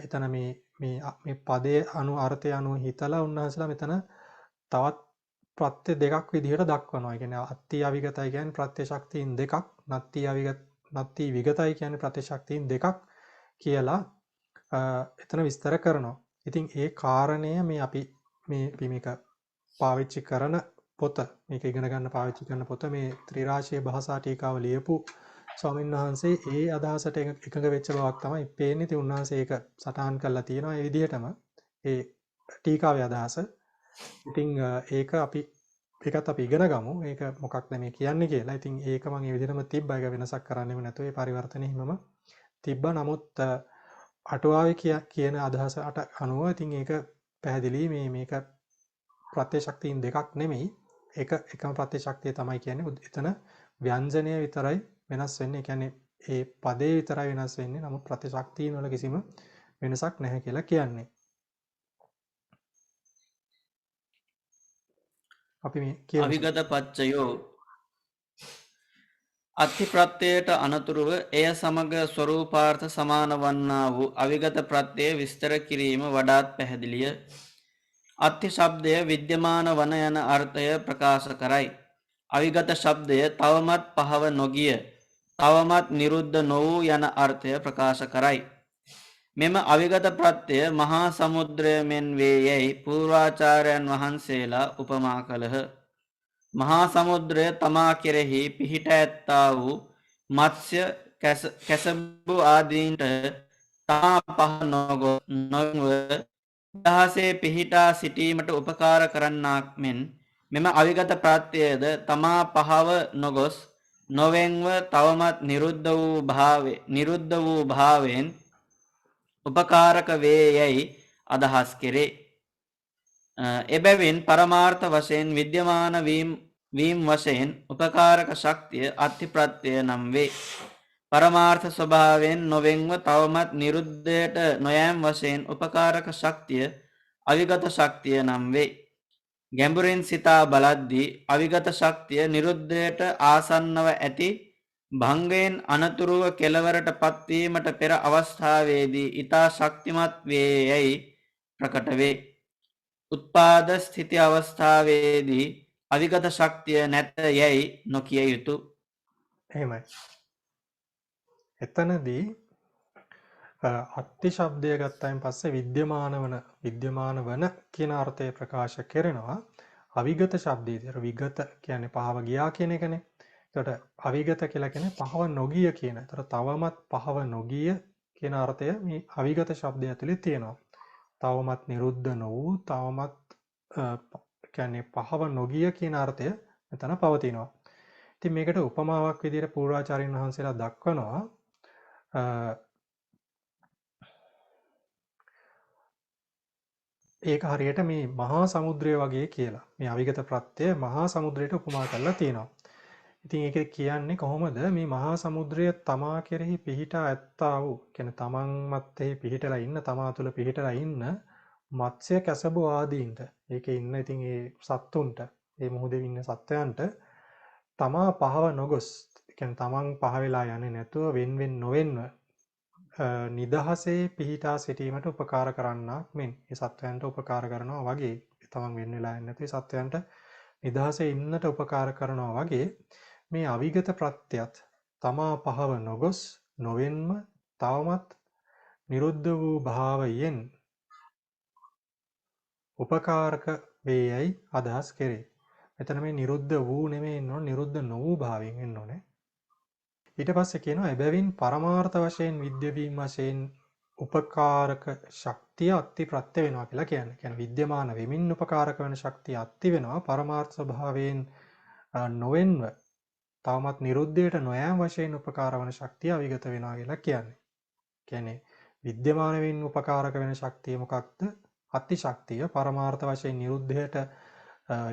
[SPEAKER 1] එතන මේ පදයේ අනු අර්ථය අනුව හිතලා උන්වහන්සේලා මෙතන තවත් ප්‍රත්‍ය දෙකක් විදිහට දක්වනවා. ඒ කියන්නේ අත්ති අවිගතයි කියන්නේ ප්‍රත්‍ය ශක්තියින් දෙකක්, නත්ති විගතයි කියන්නේ ප්‍රත්‍ය ශක්තියින් දෙකක් කියලා එතන විස්තර කරනවා. ඉතින් ඒ කාරණය මේ අපි මේක පාවිච්චි කරන පොත මේක ඉගෙන ගන්න පාවිච්චි කරන පොත මේ ත්‍රිරාශී භාෂා ටීකාව ලියපු ස්වාමීන් වහන්සේ ඒ අදහසට එකඟ වෙච්ච බවක් තමයි පේන්නේ. ඉතින් උන්වහන්සේ ඒක සටහන් කරලා තියෙනවා ඒ විදිහටම ඒ ටීකාවේ අදහස. ඉතින් ඒකත් අපි ඉගෙන ගමු. ඒක මොකක්ද මේ කියන්නේ කියලා. ඉතින් ඒක මම ඒ විදිහටම තිබ්බා. ඒක වෙනසක් කරන්නෙම නැතුව ඒ පරිවර්තනෙ හිමම තිබ්බා. නමුත් අටුවාවේ කියන අදහසට අනුව ඉතින් ඒක පැහැදිලි මේක ප්‍රත්‍ය ශක්තියින් දෙකක් නෙමෙයි. එකම ප්‍රත්‍ය ශක්තිය තමයි කියන්නේ. එතන ව්‍යංජනය විතරයි වෙනස් වෙන්නේ. ඒ කියන්නේ ඒ පදේ විතරයි වෙනස් වෙන්නේ. නමුත් ප්‍රත්‍ය ශක්තියින් වල කිසිම වෙනසක් නැහැ කියලා කියන්නේ. අපි මේ කියමු.
[SPEAKER 2] අවිගත පච්චයෝ අත්ති ප්‍රත්‍යයට අනතුරුව එය සමග ස්වරූපාර්ථ සමාන වන්නා වූ අවිගත ප්‍රත්‍යය විස්තර කිරීම වඩාත් පැහැදිලිය. අත්ති ශබ්දය විද්‍යමාන වන යන අර්ථය ප්‍රකාශ කරයි. අවිගත ශබ්දය තවමත් පහව නොගිය, තවමත් නිරුද්ධ නොවූ යන අර්ථය ප්‍රකාශ කරයි. මෙම අවිගත ප්‍රත්‍යය මහා සමුද්‍රය මෙන් වේ යැයි පූර්වාචාර්යයන් වහන්සේලා උපමා කළහ. මහා සමුද්‍රය තමා කෙරෙහි පිහිට ඇත්තා වූ මත්ස්‍ය කැසබු ආදීන්ට තමා පහ නොව දහසේ පිහිටා සිටීමට උපකාර කරන්නාක් මෙන් මෙම අවිගත ප්‍රත්‍යයද තමා පහව නොගොස් නොවෙන්ව තවමත් නිරුද්ධ වූ භාවයෙන් උපකාරක වේ යැයි අදහස් කෙරේ. එබැවින් පරමාර්ථ වශයෙන් විද්‍යමාන වීම වශයෙන් උපකාරක ශක්තිය අත්ති ප්‍රත්‍යය නම් වේ. පරමාර්ථ ස්වභාවයෙන් නොවෙන්ව තවමත් නිරුද්ධයට නොයෑම් වශයෙන් උපකාරක ශක්තිය අවිගත ශක්තිය නම් වේ. ගැඹුරින් සිතා බලද්දී අවිගත ශක්තිය නිරුද්ධයට ආසන්නව ඇති භංගයෙන් අනතුරුව කෙලවරට පත්වීමට පෙර අවස්ථාවේදී ඊතා ශක්තිමත් වේ යැයි ප්‍රකට වේ. උත්පාද ස්ථිති අවස්ථාවේදී අවිගත ශක්තිය නැත යැයි නොකිය යුතු.
[SPEAKER 1] එහෙමයි. එතනදී අත්ති ශබ්දය ගත්තයින් පස්සේ විද්‍යමාන වන කියන අර්ථය ප්‍රකාශ කරනවා. අවිගත ශබ්දයේදී විගත කියන්නේ පහව ගියා කියන එකනේ. එතකොට අවිගත කියලා කියන්නේ පහව නොගිය කියන. එතකොට තවමත් පහව නොගිය කියන අර්ථය මේ අවිගත ශබ්දය ඇතුලේ තියෙනවා. තවමත් නිරුද්ධ නොවූ තවමත් කියන්නේ පහව නොගිය කියන අර්ථය මෙතන පවතිනවා. ඉතින් මේකට උපමාවක් විදිහට පූර්වාචාර්යන් වහන්සේලා දක්වනවා. ඒක හරියට මේ මහා සමුද්‍රය වගේ කියලා. මේ අවිගත ප්‍රත්‍යය මහා සමුද්‍රයට උපමා කරලා තියෙනවා. ඉතින් ඒක කියන්නේ කොහොමද මේ මහා සමුද්‍රය තමා කෙරෙහි පිහිටා ඇත්තා වූ කියන්නේ තමන් මැත්තේ පිහිටලා ඉන්න තමා තුළ පිහිටලා ඉන්න මත්ස්‍ය කැසබු ආදීන්ට ඒකේ ඉන්න ඉතින් ඒ සත්තුන්ට ඒ මොහොතේ ඉන්න සත්වයන්ට තමා පහව නොගොස් කියන්නේ තමන් පහ වෙලා යන්නේ නැතුව වෙන් නොවෙන්ව නිදහසේ පිහිටා සිටීමට උපකාර කරන්නාක් මෙන් ඒ සත්වයන්ට උපකාර කරනවා වගේ තමන් වෙන් වෙලා යන්නේ නැති සත්වයන්ට නිදහසේ ඉන්නට උපකාර කරනවා වගේ මේ අවිගත ප්‍රත්‍යයත් තමා පහව නොගොස් නොවෙන්ම තවමත් නිරුද්ධ වූ භාවයෙන් උපකාරක වේ යයි අදහස් කෙරේ. මෙතන මේ නිරුද්ධ වූ නෙමෙයි ඉන්න ඕනේ නිරුද්ධ නොවූ භාවයෙන් එන්න ඕනේ. ඊට පස්සේ කියනවා එබැවින් පරමාර්ථ වශයෙන් විද්‍ය වීම වශයෙන් උපකාරක ශක්තිය අත්ති ප්‍රත්‍ය වෙනවා කියලා කියන්නේ. කියන්නේ විද්‍යමාන වෙමින් උපකාරක වෙන ශක්තිය අත්ති වෙනවා පරමාර්ථ ස්වභාවයෙන් නොවෙන්ව තවමත් නිරුද්ධයට නොයෑම වශයෙන් උපකාර වන ශක්තිය අවිගත වෙනවා කියලා කියන්නේ. කියන්නේ විද්‍යමාන වෙමින් උපකාරක වෙන ශක්තිය මොකක්ද? අත්ති ශක්තිය පරමාර්ථ වශයෙන් නිරුද්ධයට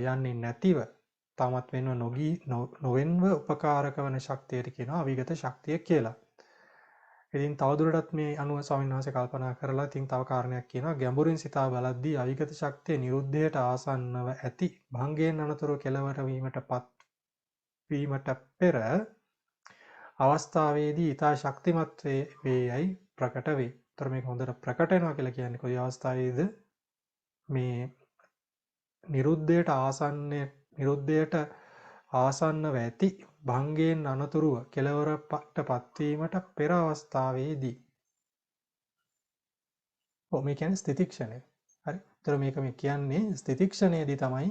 [SPEAKER 1] යන්නේ නැතිව තවමත් වෙනව නොවෙන්ව උපකාරක වන ශක්තියට කියනවා අවිගත ශක්තිය කියලා. ඉතින් තවදුරටත් මේ අනුව ස්වාමීන් වහන්සේ කල්පනා කරලා ඉතින් තව කාරණයක් කියනවා ගැඹුරින් සිතා බලද්දී අවිගත ශක්තිය නිරුද්ධයට ආසන්නව ඇති භංගයෙන් අනතුරු කෙලවර වීමට පෙර අවස්ථාවේදී ඊතා ශක්තිමත් වේයයි ප්‍රකට වේ. ඒතර මේක හොඳට ප්‍රකට වෙනවා කියලා කියන්නේ කොයි අවස්ථාවේද මේ නිරුද්ධයට ආසන්නව ඇති භංගයෙන් අනතුරුව කෙලවරට පත්වීමට පෙර අවස්ථාවේදී. මේ කියන්නේ ස්ථිතික්ෂණය. හරි. ඒතර මේක මේ කියන්නේ ස්ථිතික්ෂණයේදී තමයි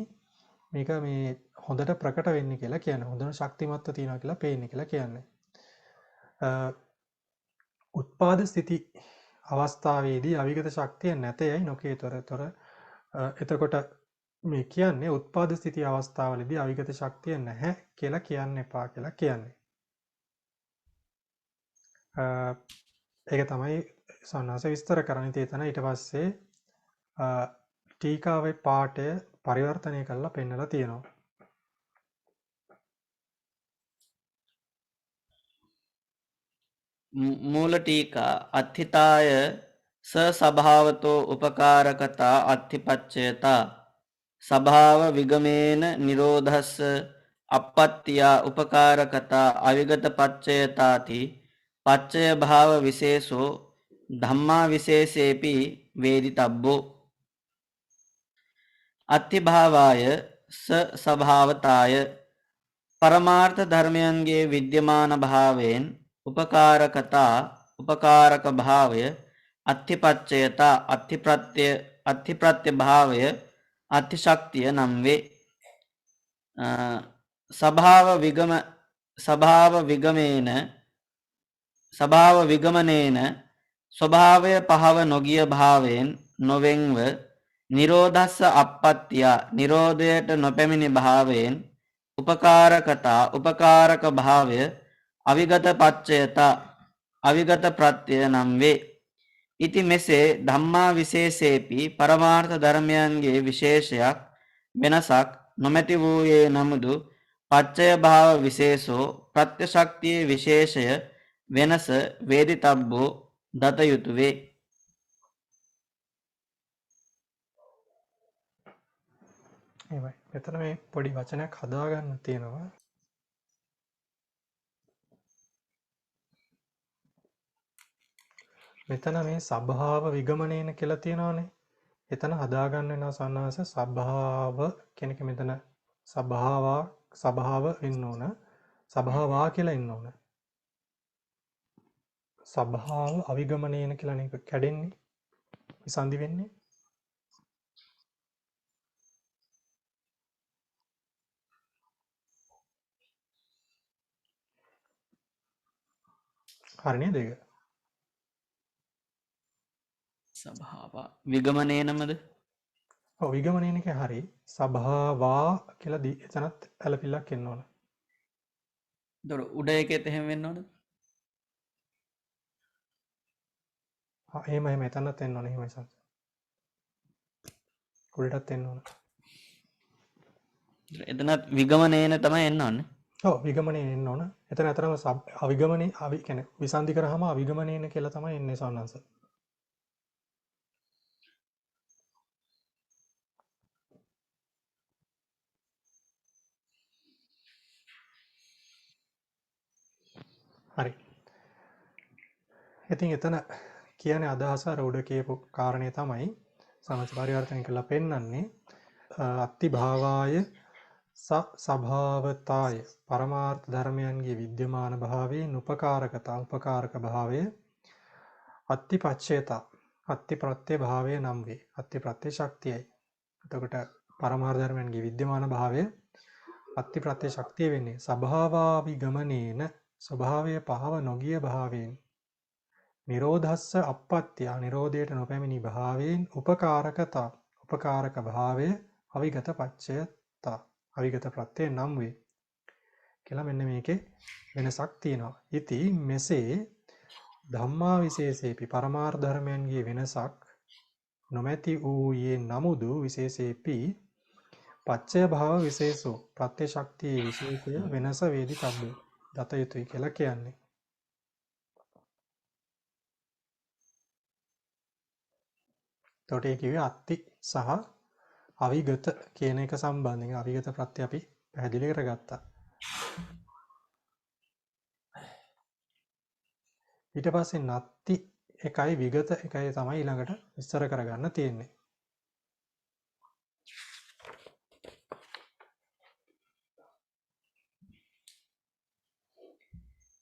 [SPEAKER 1] මේක මේ හොඳට ප්‍රකට වෙන්නේ කියලා කියන්නේ. හොඳට ශක්තිමත්ව තියෙනවා කියලා පේන්නේ කියලා කියන්නේ. උත්පාද ස්ථಿತಿ අවස්ථාවේදී අවිගත ශක්තිය නැතයයි නොකේතොරතොර එතකොට මේ කියන්නේ උත්පාද ස්ථಿತಿ අවස්ථාවලදී අවිගත ශක්තිය නැහැ කියලා කියන්න එපා කියලා කියන්නේ. ඒක තමයි සන්නාස විස්තර කරන්නේ තේතන ඊට පස්සේ ටීකාවේ පාඩය පරිවර්තනය කරලා පෙන්නලා තියෙනවා.
[SPEAKER 2] මූල ටීකා අත්ථිතාය සබභාවතෝ උපකාරකතා අත්ථිපච්චයතා සභාව විගමේන නිරෝධස්ස අප්පත්තියා උපකාරකතා අවිගත පච්චයතාති පච්චය භාව විශේෂෝ ධම්මා විශේෂේපි වේදිතබ්බෝ අත්ථි භාවාය සභාවතාය පරමාර්ථ ධර්මයන්ගේ විද්‍යමාන භාවයෙන් උපකාරක භාවය අත්ථිපච්චයතා අත්ථිප්‍රත්‍ය භාවය අත්ථිශක්තිය නම් වේ. ස්වභාව විගමනේන ස්වභාවය පහව නොගිය භාවයෙන් නොවෙන්ව නිරෝධස්ස අප්පත්තියා නිරෝධයට නොපැමිණි භාවයෙන් උපකාරක භාවය අවිගත පච්චයතා අවිගත ප්‍රත්‍ය නම් වේ. ඉති මෙසේ ධම්මා විශේෂේපි පරමාර්ථ ධර්මයන්ගේ විශේෂයක් වෙනසක් නොමැති වූයේ නමුදු පච්චය භාව විශේෂෝ ප්‍රත්‍ය ශක්තියේ විශේෂය වෙනස වේදිතබ්බෝ දත යුතු වේ.
[SPEAKER 1] එහෙමයි. මෙතන මේ පොඩි වචනයක් හදාගන්න තියෙනවා. මෙතන මේ සබ්භාව විගමනේන කියලා තියෙනවානේ. එතන හදාගන්න වෙනවා සන්නාස සබ්භාව කියන එක මෙතන සබ්භාව වෙන්න ඕන. සබ්භාවා කියලා ඉන්න ඕන. සබ්භාව අවිගමනේන කියලා නේ කැඩෙන්නේ. විසන්ධි වෙන්නේ. හරි නේද ඒක?
[SPEAKER 2] සභාව විගමනේනමද?
[SPEAKER 1] ඔව් විගමනේන එක හරි. සබ්භාවා කියලා එතනත් ඇලපිල්ලක් එන්න ඕන.
[SPEAKER 2] දොර උඩ එකෙත් එහෙම වෙන්න ඕනද?
[SPEAKER 1] එහෙම එතනත් එන්න ඕන. එහෙමයි සංස. උඩටත් එන්න ඕන.
[SPEAKER 2] එතනත් විගමනේන තමයි එන්න ඕනේ.
[SPEAKER 1] ඔව් විගමනේ එන්න ඕන. එතන අතරම අවිගමනේ කියන්නේ විසන්ධි කරාම අවිගමනේන කියලා තමයි එන්නේ සන්නංශ. හරි. ඉතින් එතන කියන්නේ අදහස අර උඩ කියපු කාරණේ තමයි සමථ පරිවර්තන කරලා පෙන්වන්නේ අත්ති භාවාය සභාවතාය පරමාර්ථ ධර්මයන්ගේ විද්‍යමාන භාවයෙන් උපකාරක භාවය අත්තිපච්චේතා අත්ති ප්‍රත්‍ය භාවය නම් වේ. අත්ති ප්‍රත්‍ය ශක්තියයි. එතකොට පරමාර්ථ ධර්මයන්ගේ විද්‍යමාන භාවය අත්ති ප්‍රත්‍ය ශක්තිය වෙන්නේ සභාවා විගමනේන ස්වභාවය පහව නොගිය භාවයෙන් නිරෝධස්ස අප්පත්‍ය නිරෝධයට නොපැමිණි භාවයෙන් උපකාරක භාවය අවිගත පච්චයතා අවිගත ප්‍රත්‍යය නම් වේ කියලා මෙන්න මේකේ වෙනසක් තියෙනවා. ඉති මෙසේ ධම්මා විශේෂේපි පරමාර්ථ ධර්මයන්ගේ වෙනසක් නොමැති වූයේ නමුදු විශේෂේපි පච්චය භාව විශේෂෝ ප්‍රත්‍ය ශක්තියේ විශේෂය වෙනස වේදිතබ්බේ දත යුතුයි කියලා කියන්නේ. එතකොට ඒ කිව්වේ අත්ති සහ අවිගත කියන එක සම්බන්ධයෙන් අවිගත ප්‍රත්‍ය අපි පැහැදිලි කරගත්තා. ඊට පස්සේ නත්ති එකයි විගත එකයි තමයි ඊළඟට විස්තර කරගන්න තියෙන්නේ.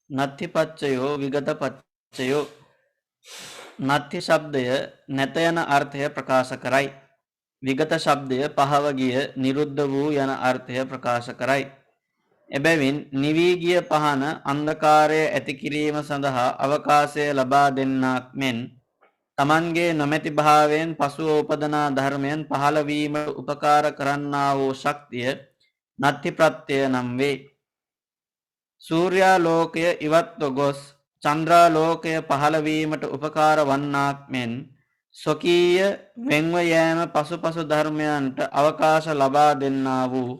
[SPEAKER 2] නත්ති පච්චයෝ විගත පච්චයෝ. නත්ති ශබ්දය නැත යන අර්ථය ප්‍රකාශ කරයි. විගත ශබ්දය පහව ගිය නිරුද්ධ වූ යන අර්ථය ප්‍රකාශ කරයි. එබැවින් නිවී ගිය පහන අන්ධකාරය ඇති කිරීම සඳහා අවකාශය ලබා දෙන්නාක් මෙන් තමන්ගේ නොමැති භාවයෙන් පසුව උපදනා ධර්මයන් පහළ වීමට උපකාර කරන්නා වූ ශක්තිය නත්ති ප්‍රත්‍යය නම් වේ. සූර්යාලෝකය ඉවත්ව ගොස් චන්ද්‍රාලෝකය පහළ වීමට උපකාර වන්නාක් මෙන් ස්වකීය වෙන්ව යෑම පසුපසු ධර්මයන්ට අවකාශ ලබා දෙන්නා වූ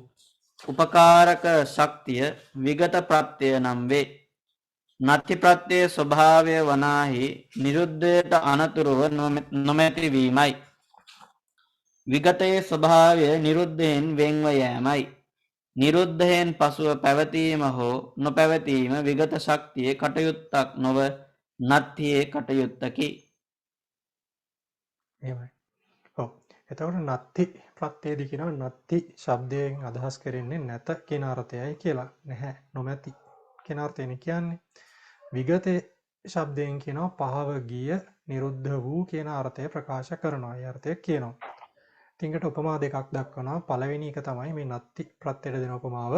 [SPEAKER 2] උපකාරක ශක්තිය විගත ප්‍රත්‍යය නම් වේ. නත්ති ප්‍රත්‍යයේ ස්වභාවය වනාහි නිරුද්ධයට අනතුරුව නොමැති වීමයි. විගතයේ ස්වභාවය නිරුද්ධයෙන් වෙන්ව යෑමයි. නිරුද්ධයෙන් පසුව පැවතීම හෝ නොපැවතීම විගත ශක්තියේ කටයුත්තක් නොව නත්තියේ කටයුත්තකි.
[SPEAKER 1] එහෙමයි. ඔව්. එතකොට නත්ති ප්‍රත්‍යයේදී කියනවා නත්ති ශබ්දයෙන් අදහස් කරන්නේ නැත කියන අර්ථයයි කියලා. නැහැ නොමැති කියන අර්ථයනේ කියන්නේ. විගතේ ශබ්දයෙන් කියනවා පහව ගිය නිරුද්ධ වූ කියන අර්ථය ප්‍රකාශ කරනවා. ඒ අර්ථය කියනවා. තින්කට උපමා දෙකක් දක්වනවා. පළවෙනි එක තමයි මේ නත්ති ප්‍රත්‍යයට දෙන උපමාව.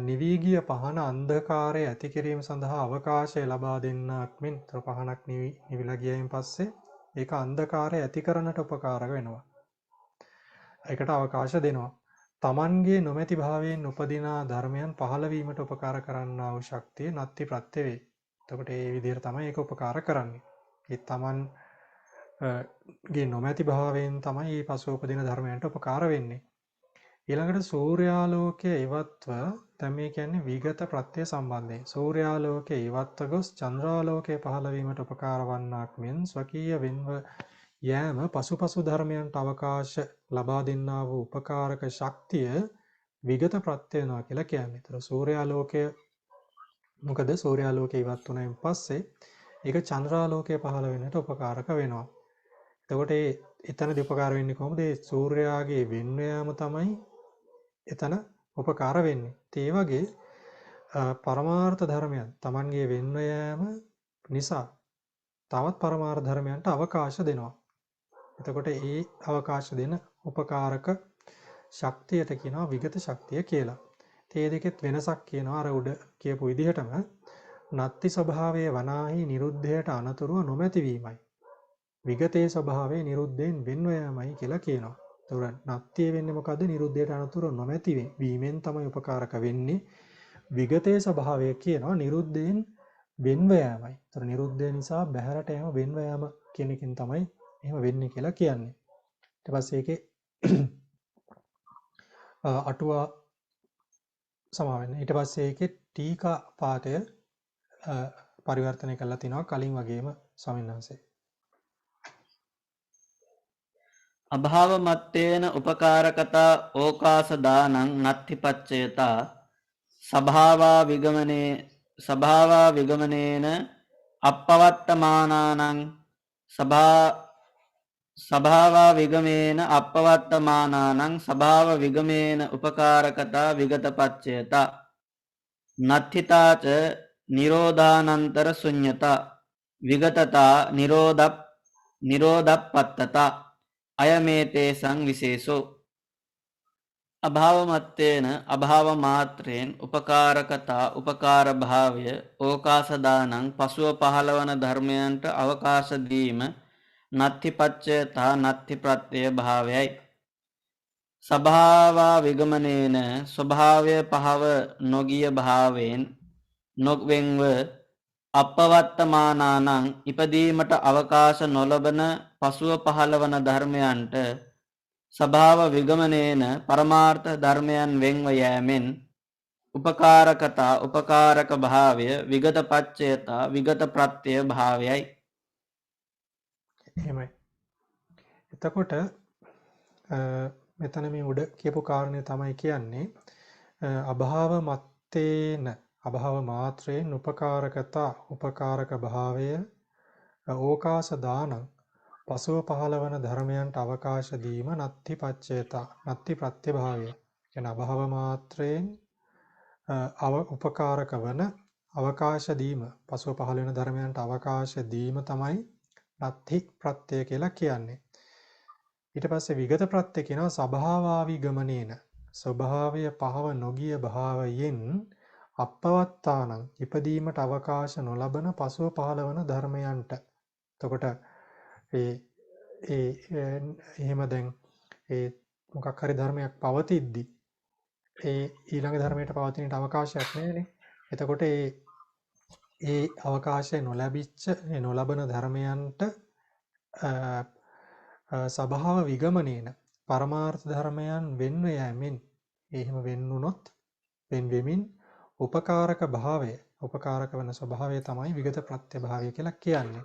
[SPEAKER 1] නිවී ගිය පහන අන්ධකාරය ඇති කිරීම සඳහා අවකාශය ලබා දෙන්නක් මෙන් පහනක් නිවිලා ගියයින් පස්සේ ඒක අන්ධකාරය ඇති කරන්නට උපකාරක වෙනවා. ඒකට අවකාශ දෙනවා. තමන්ගේ නොමැති භාවයෙන් උපදිනා ධර්මයන් පහළ වීමට උපකාර කරන්නා වූ ශක්තිය නත්ති ප්‍රත්‍ය වේ. එතකොට ඒ විදිහට තමයි ඒක උපකාර කරන්නේ. ඒ තමන් ගේ නොමැති භාවයෙන් තමයි මේ පසු උපදින ධර්මයන්ට උපකාර වෙන්නේ. ඊළඟට සූර්යාලෝකයේ ඉවත්ව දැන් මේ කියන්නේ විගත ප්‍රත්‍ය සම්බන්ධයෙන්. සූර්යාලෝකයේ ඉවත්ව ගොස් චන්ද්‍රාලෝකයේ පහළ වීමට උපකාර වන්නාක් මෙන් ස්වකීය වෙන්ව යෑම පසුපසු ධර්මයන්ට අවකාශ ලබා දෙන්නා වූ උපකාරක ශක්තිය විගත ප්‍රත්‍ය වෙනවා කියලා කියන්නේ. ඒතර සූර්යාලෝකය මොකද සූර්යාලෝකයේ ඉවත් වුණායින් පස්සේ ඒක චන්ද්‍රාලෝකයේ පහළ වෙන්නට උපකාරක වෙනවා. එතකොට එතනදී උපකාර වෙන්නේ කොහොමද? ඒ සූර්යාගේ වෙන්ව යාම තමයි එතන උපකාර වෙන්නේ. ඒ වගේ පරමාර්ථ ධර්මයන් Tamanගේ වෙන්ව යාම නිසා තවත් පරමාර්ථ ධර්මයන්ට අවකාශ දෙනවා. එතකොට ඒ අවකාශ දෙන උපකාරක ශක්තියට කියනවා විගත ශක්තිය කියලා. ඒ දෙකෙත් වෙනසක් කියනවා අර උඩ කියපු විදිහටම නත්ති ස්වභාවයේ වනාහි නිරුද්ධයට අනතුරුව නොමැති වීමයි. විගතේ ස්වභාවයේ නිරුද්ධයෙන් වෙන්ව යාමයි කියලා කියනවා. එතකොට නත්තිය වෙන්නේ මොකද්ද? නිරුද්ධයට අනතුරුව නොමැති වීමෙන් තමයි උපකාරක වෙන්නේ. විගතේ ස්වභාවය කියනවා නිරුද්ධයෙන් වෙන්ව යාමයි. එතකොට නිරුද්ධය නිසා බහැරට යෑම වෙන්ව යාම කියන එකෙන් තමයි එහෙම වෙන්නේ කියලා කියන්නේ. ඊට පස්සේ ඒකේ අටුවා සමා වෙන්න. ඊට පස්සේ ඒකේ ටීකා පාඨය පරිවර්තනය කරලා තිනවා කලින් වගේම ස්වාමීන් වහන්සේ.
[SPEAKER 2] අභාව මත්තේන උපකාරකතා ඕකාස දානං නත්ති පච්චයතා සභාවා විගමනේන අප්පවත්තමානානං සභාවා විගමේන අප්පවත්තමානානං සභාව විගමේන උපකාරකතා විගත පච්චයතා නත්ථිතාච නිරෝධානන්තර ශුඤ්ඤතා විගතතා නිරෝධප්පත්තතා අයමේතේ සංවිශේෂෝ. අභාවමත්තේන අභාවමාත්‍රයෙන් උපකාරකතා උපකාර භාවය ඕකාසදානං පසුව පහළවන ධර්මයන්ට අවකාශ දීම නත්ථි පච්චයතා නත්ථි ප්‍රත්‍යය භාවයයි. සභාවා විගමනේන ස්වභාවය පහව නොගිය භාවයෙන් නොවෙන්ව අපවත්තමානානං ඉපදීමට අවකාශ නොලබන පසුව පහළවන ධර්මයන්ට සභාව විගමනේන පරමාර්ථ ධර්මයන් වෙන්ව යෑමෙන් උපකාරකතා උපකාරක භාවය විගත පච්චයතා විගත ප්‍රත්‍යය භාවයයි.
[SPEAKER 1] එහෙමයි. එතකොට මෙතන මේ උඩ කියපු කාරණය තමයි කියන්නේ අභාව මත්තේන අභාව මාත්‍රයෙන් උපකාරකතා උපකාරක භාවය ඕකාස දානං පසුව පහළ වන ධර්මයන්ට අවකාශ දීම නත්ති පච්චේතා නත්ති ප්‍රත්‍යභාවය කියන අභාව මාත්‍රයෙන් උපකාරක වන අවකාශ දීම පසුව පහළ වෙන ධර්මයන්ට අවකාශ දීම තමයි නත්ති ප්‍රත්‍යය කියලා කියන්නේ. ඊට පස්සේ විගත ප්‍රත්‍ය කියනවා සභාවාවි ගමනේන ස්වභාවය පහව නොගිය භාවයෙන් අපවත්තානං ඉපදීමට අවකාශ නොලබන පසුව පහළවන ධර්මයන්ට. එතකොට එහෙම දැන් ඒ මොකක් හරි ධර්මයක් පවතිද්දි ඒ ඊළඟ ධර්මයට පවතිනට අවකාශයක් නැහැනේ. එතකොට ඒ අවකාශය නොලැබිච්ච නොලබන ධර්මයන්ට සභාව විගමනේන පරමාර්ථ ධර්මයන් වෙන්ව යෑමෙන් එහෙම වෙන්නුනොත් වෙන් වෙමින් උපකාරක භාවය උපකාරක වන ස්වභාවය තමයි විගත ප්‍රත්‍ය භාවය කියලා කියන්නේ.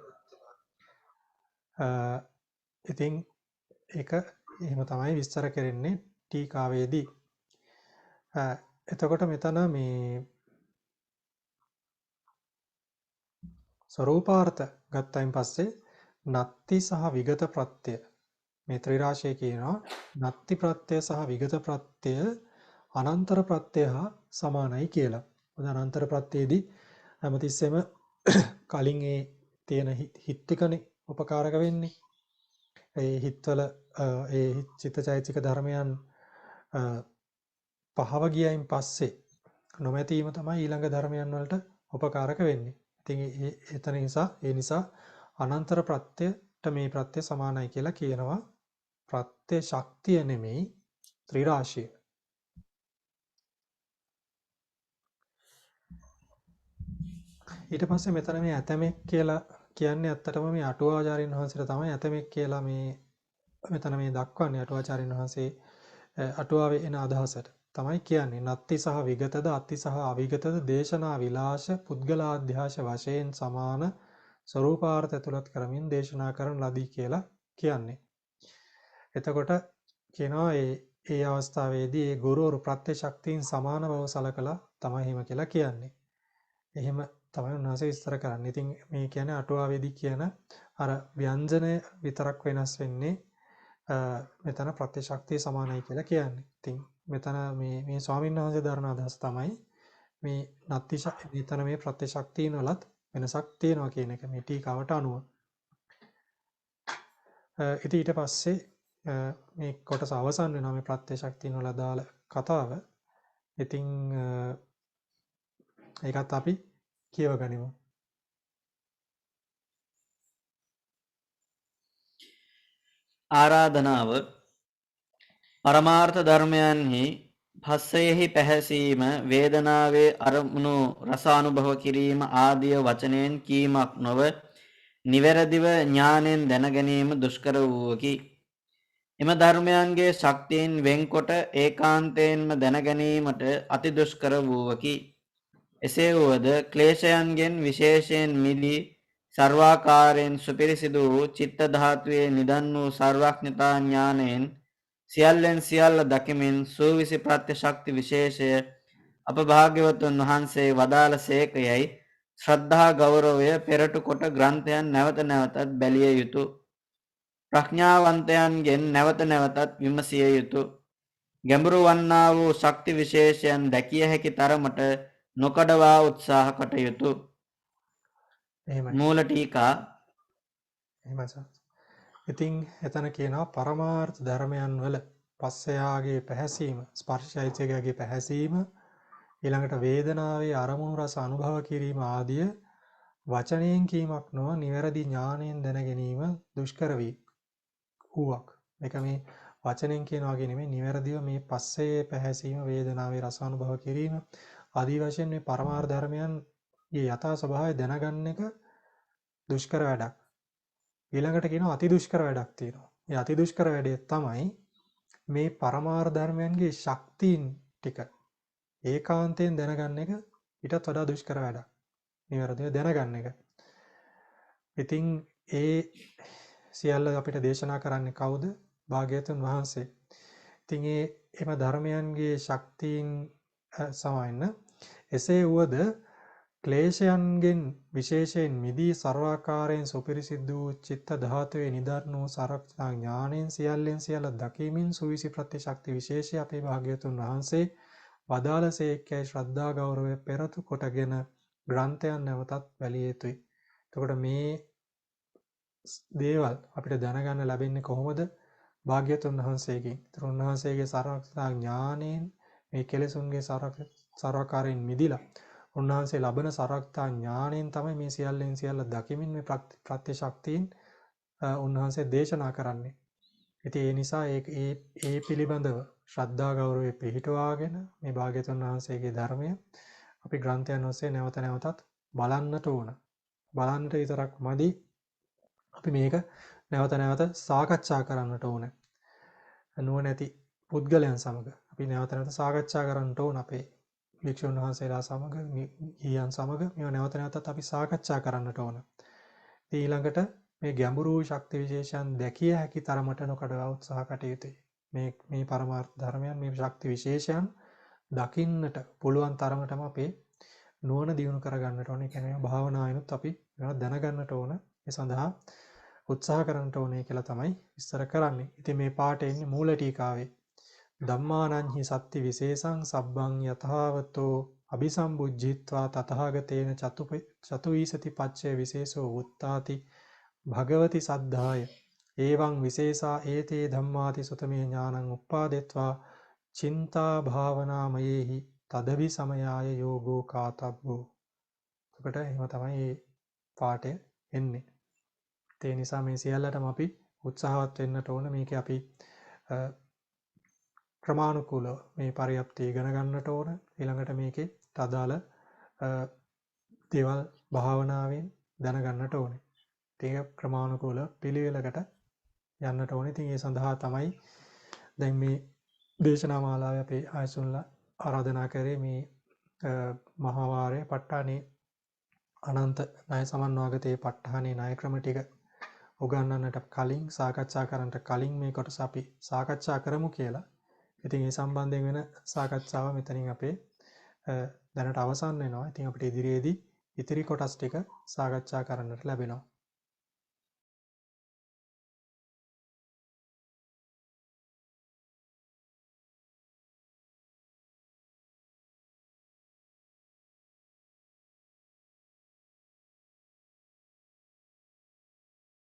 [SPEAKER 1] ඉතින් ඒක එහෙම තමයි විස්තර කරන්නේ ටීකාවේදී. එතකොට මෙතන මේ ස්වરૂපාර්ථ ගත්තයින් පස්සේ නත්ති සහ විගත ප්‍රත්‍ය මේ ත්‍රිරාශිය කියනවා නත්ති ප්‍රත්‍ය සහ විගත ප්‍රත්‍ය අනන්තර ප්‍රත්‍ය හා සමානයි කියලා. මොකද අනන්තර ප්‍රත්‍යයේදී හැමතිස්සෙම කලින් ඒ තියෙන හිත් ටිකනේ උපකාරක වෙන්නේ. ඒ හිත්වල ඒ චිත්තචෛතසික ධර්මයන් පහව ගියයින් පස්සේ නොමැතීම තමයි ඊළඟ ධර්මයන් වලට උපකාරක වෙන්නේ. ඉතින් ඒ නිසා අනන්තර ප්‍රත්‍යයට මේ ප්‍රත්‍ය සමානයි කියලා කියනවා. ප්‍රත්‍ය ශක්තිය නෙමෙයි ත්‍රිරාශිය. ඊට පස්සේ මෙතන මේ ඇතමෙක් කියලා කියන්නේ ඇත්තටම මේ අටුවාචාර්යන් වහන්සේට තමයි ඇතමෙක් කියලා මේ මෙතන මේ දක්වන්නේ අටුවාචාර්යන් වහන්සේ අටුවාවේ එන අදහසට තමයි කියන්නේ නත්ති සහ විගතද අත්ති සහ අවිගතද දේශනා විලාස පුද්ගලාධ්‍යාස වශයෙන් සමාන ස්වરૂපාර්ථ ඇතුළත් කරමින් දේශනා කරන ලදී කියලා කියන්නේ. එතකොට කියනවා ඒ අවස්ථාවේදී ඒ ගුරුවරු ප්‍රත්‍ය ශක්තියින් සමාන බව සලකලා තමයි හිම කියලා කියන්නේ. එහෙම තමයි උන්වහන්සේ විස්තර කරන්නේ. ඉතින් මේ කියන්නේ අටුවාවේදී කියන අර ව්‍යංජනය විතරක් වෙනස් වෙන්නේ මෙතන ප්‍රත්‍ය ශක්තිය සමානයි කියලා කියන්නේ. ඉතින් මෙතන මේ ස්වාමීන් වහන්සේ දරන අදහස තමයි මේ නත්ති මෙතන මේ ප්‍රත්‍ය ශක්තියන වලත් වෙනසක් තියෙනවා කියන එක මේ ටීකාවට අනුව. ඉතින් ඊට පස්සේ මේ කොටස අවසන් වෙනවා මේ ප්‍රත්‍ය ශක්තියන වල දාල කතාව. ඉතින් ඒකත් අපි කියව ගනිමු.
[SPEAKER 2] ආරාධනාව පරමාර්ථ ධර්මයන්හි භස්සයෙහි පැහැසීම වේදනාවේ අරමුණු රසානුභව කිරීම ආදිය වචනයෙන් කීමක් නොව නිවැරදිව ඥාණයෙන් දැනගැනීම දුෂ්කර වූවකි. එම ධර්මයන්ගේ ශක්තියෙන් වෙන්කොට ඒකාන්තයෙන්ම දැනගැනීමට අති දුෂ්කර වූවකි. එසේ වුවද ක්ලේශයන්ගෙන් විශේෂයෙන් මිදී සර්වාකාරයෙන් සුපිරිසිදු වූ චිත්ත ධාතුවේ නිදන් වූ සර්වඥතා ඥාණයෙන් සියල්ලෙන් සියල්ල දකිමින් සූවිසි ප්‍රත්‍ය ශක්ති විශේෂය අප භාග්‍යවතුන් වහන්සේ වදාළ සේකයයි ශ්‍රද්ධා ගෞරවය පෙරටු කොට ග්‍රන්ථයන් නැවත නැවතත් බැලිය යුතු. ප්‍රඥාවන්තයන්ගෙන් නැවත නැවතත් විමසිය යුතු. ගැඹුරු වන්නා වූ ශක්ති විශේෂයන් දැකිය හැකි තරමට නොකඩවා උත්සාහ කොට යුතු. මූල ටීකා.
[SPEAKER 1] එහෙමයි. ඉතින් එතන කියනවා පරමාර්ථ ධර්මයන් වල පස්සයාගේ පැහැසීම, ස්පර්ශයිතයගේ පැහැසීම, ඊළඟට වේදනාවේ අරමුණු රස අනුභව කිරීම ආදිය වචනයෙන් කීමක් නොව නිවැරදි ඥාණයෙන් දැන ගැනීම දුෂ්කර වූවක්. මේක මේ වචනෙන් කියන වගේ නෙමෙයි, නිවැරදිව මේ පස්සේ පැහැසීම, වේදනාවේ රස අනුභව කිරීම ආදී වශයෙන් මේ පරමාර්ථ ධර්මයන්ගේ යථා ස්වභාවය දැනගන්න එක දුෂ්කර වැඩක්. ඊළඟට කියනවා අති දුෂ්කර වැඩක් තියෙනවා. මේ අති දුෂ්කර වැඩේ තමයි මේ පරමාර්ථ ධර්මයන්ගේ ශක්තියින් ටික ඒකාන්තයෙන් දැනගන්න එක ඊටත් වඩා දුෂ්කර වැඩක්. නිවැරදිව දැනගන්න එක. ඉතින් ඒ සියල්ල අපිට දේශනා කරන්නේ කවුද? භාග්‍යවතුන් වහන්සේ. ඉතින් එම ධර්මයන්ගේ ශක්තියින් සමයන්න එසේ වුවද ක්ලේශයන්ගෙන් විශේෂයෙන් මිදී සර්වාකාරයෙන් සුපිරිසිදු වූ චිත්ත ධාතුවේ නිදර්ණ වූ සරක්ෂා ඥාණයෙන් සියල්ලෙන් සියල්ල දකීමින් සුවිසි ප්‍රතිශක්ති විශේෂය අපේ භාග්‍යවතුන් වහන්සේ වදාළසේකයි ශ්‍රද්ධා ගෞරවය පෙරතු කොටගෙන ග්‍රන්ථයන් නැවතත් බැලිය යුතුයි. එතකොට මේ දේවල් අපිට දැනගන්න ලැබෙන්නේ කොහොමද? භාග්‍යවතුන් වහන්සේගෙන්. ඒතර උන්වහන්සේගේ සරක්ෂා ඥාණයෙන් මේ කෙලෙසුන්ගේ සරකාරයෙන් මිදිලා උන්වහන්සේ ලබන සරක්තා ඥාණයෙන් තමයි මේ සියල්ලෙන් සියල්ල දකිමින් මේ ප්‍රත්‍යශක්තියින් උන්වහන්සේ දේශනා කරන්නේ. ඉතින් ඒ නිසා ඒ පිළිබඳව ශ්‍රද්ධා ගෞරවය පිහිටුවාගෙන මේ භාග්‍යවතුන් වහන්සේගේ ධර්මය අපි ග්‍රන්ථයන් ඔස්සේ නැවත නැවතත් බලන්නට ඕන. බලන්නට විතරක් මදි. අපි මේක නැවත නැවත සාකච්ඡා කරන්නට ඕන. නුවණැති පුද්ගලයන් සමග අපි නැවත නැවත සාකච්ඡා කරන්නට ඕන. අපේ භික්ෂුන් වහන්සේලා සමග, ගිහියන් සමග මේවා නැවත නැවතත් අපි සාකච්ඡා කරන්නට ඕන. ඊළඟට මේ ගැඹුරු ශක්ති විශේෂයන් දැකිය හැකි තරමට නොකඩවා උත්සාහ කටයුතුයි. මේ පරමාර්ථ ධර්මයන්, මේ ශක්ති විශේෂයන් දකින්නට පුළුවන් තරමටම අපේ නුවණ දියුණු කරගන්නට ඕනේ. කියන්නේ භාවනාවෙනුත් අපි මේවා දැනගන්නට ඕන. ඒ සඳහා උත්සාහ කරන්නට ඕනේ කියලා තමයි විස්තර කරන්නේ. ඉතින් මේ පාඩේ ඉන්නේ මූල ටීකාවේ. ධම්මානංහි සත්‍ති විශේෂං සබ්බං යථාවතෝ අபிසම්බුද්ධිත්වා තථාගතේන චතුවිසති පච්චය විශේෂෝ උත්තාති භගවති සද්ධාය එවං විශේෂා ඒතේ ධම්මාති සුතමේ ඥානං උප්පාදෙත්වා චින්තා භාවනාමයේහි තදවි සමයාය යෝගෝ කාතබ්බෝ. එතකොට එහෙම තමයි මේ පාඩය එන්නේ. ඒ නිසා මේ සියල්ලටම අපි උත්සාහවත් වෙන්නට ඕන. මේකේ අපි ක්‍රමානුකූලව මේ පරියප්තිය ඉගෙන ගන්නට ඕන. ඊළඟට මේකේ අදාළ දේවල් භාවනාවෙන් දැනගන්නට ඕනේ. ඒක ක්‍රමානුකූල පිළිවෙලකට යන්නට ඕනේ. ඉතින් ඒ සඳහා තමයි දැන් මේ දේශනා මාලාවේ අපේ ආයසුන්ලා ආරාධනා කරේ මේ මහා වාරයේ ප ဋ ාණේ අනන්ත ණය සමන්වාගතේ ප ဋ ාණේ ණය ක්‍රම ටික උගන්වන්නට කලින් සාකච්ඡා කරන්නට කලින් මේ කොටස අපි සාකච්ඡා කරමු කියලා. ඉතින් ඒ සම්බන්ධයෙන් වෙන සාකච්ඡාව මෙතනින් අපේ දැනට අවසන් වෙනවා. ඉතින් අපිට ඉදිරියේදී ඉතිරි කොටස් ටික සාකච්ඡා කරන්නට ලැබෙනවා.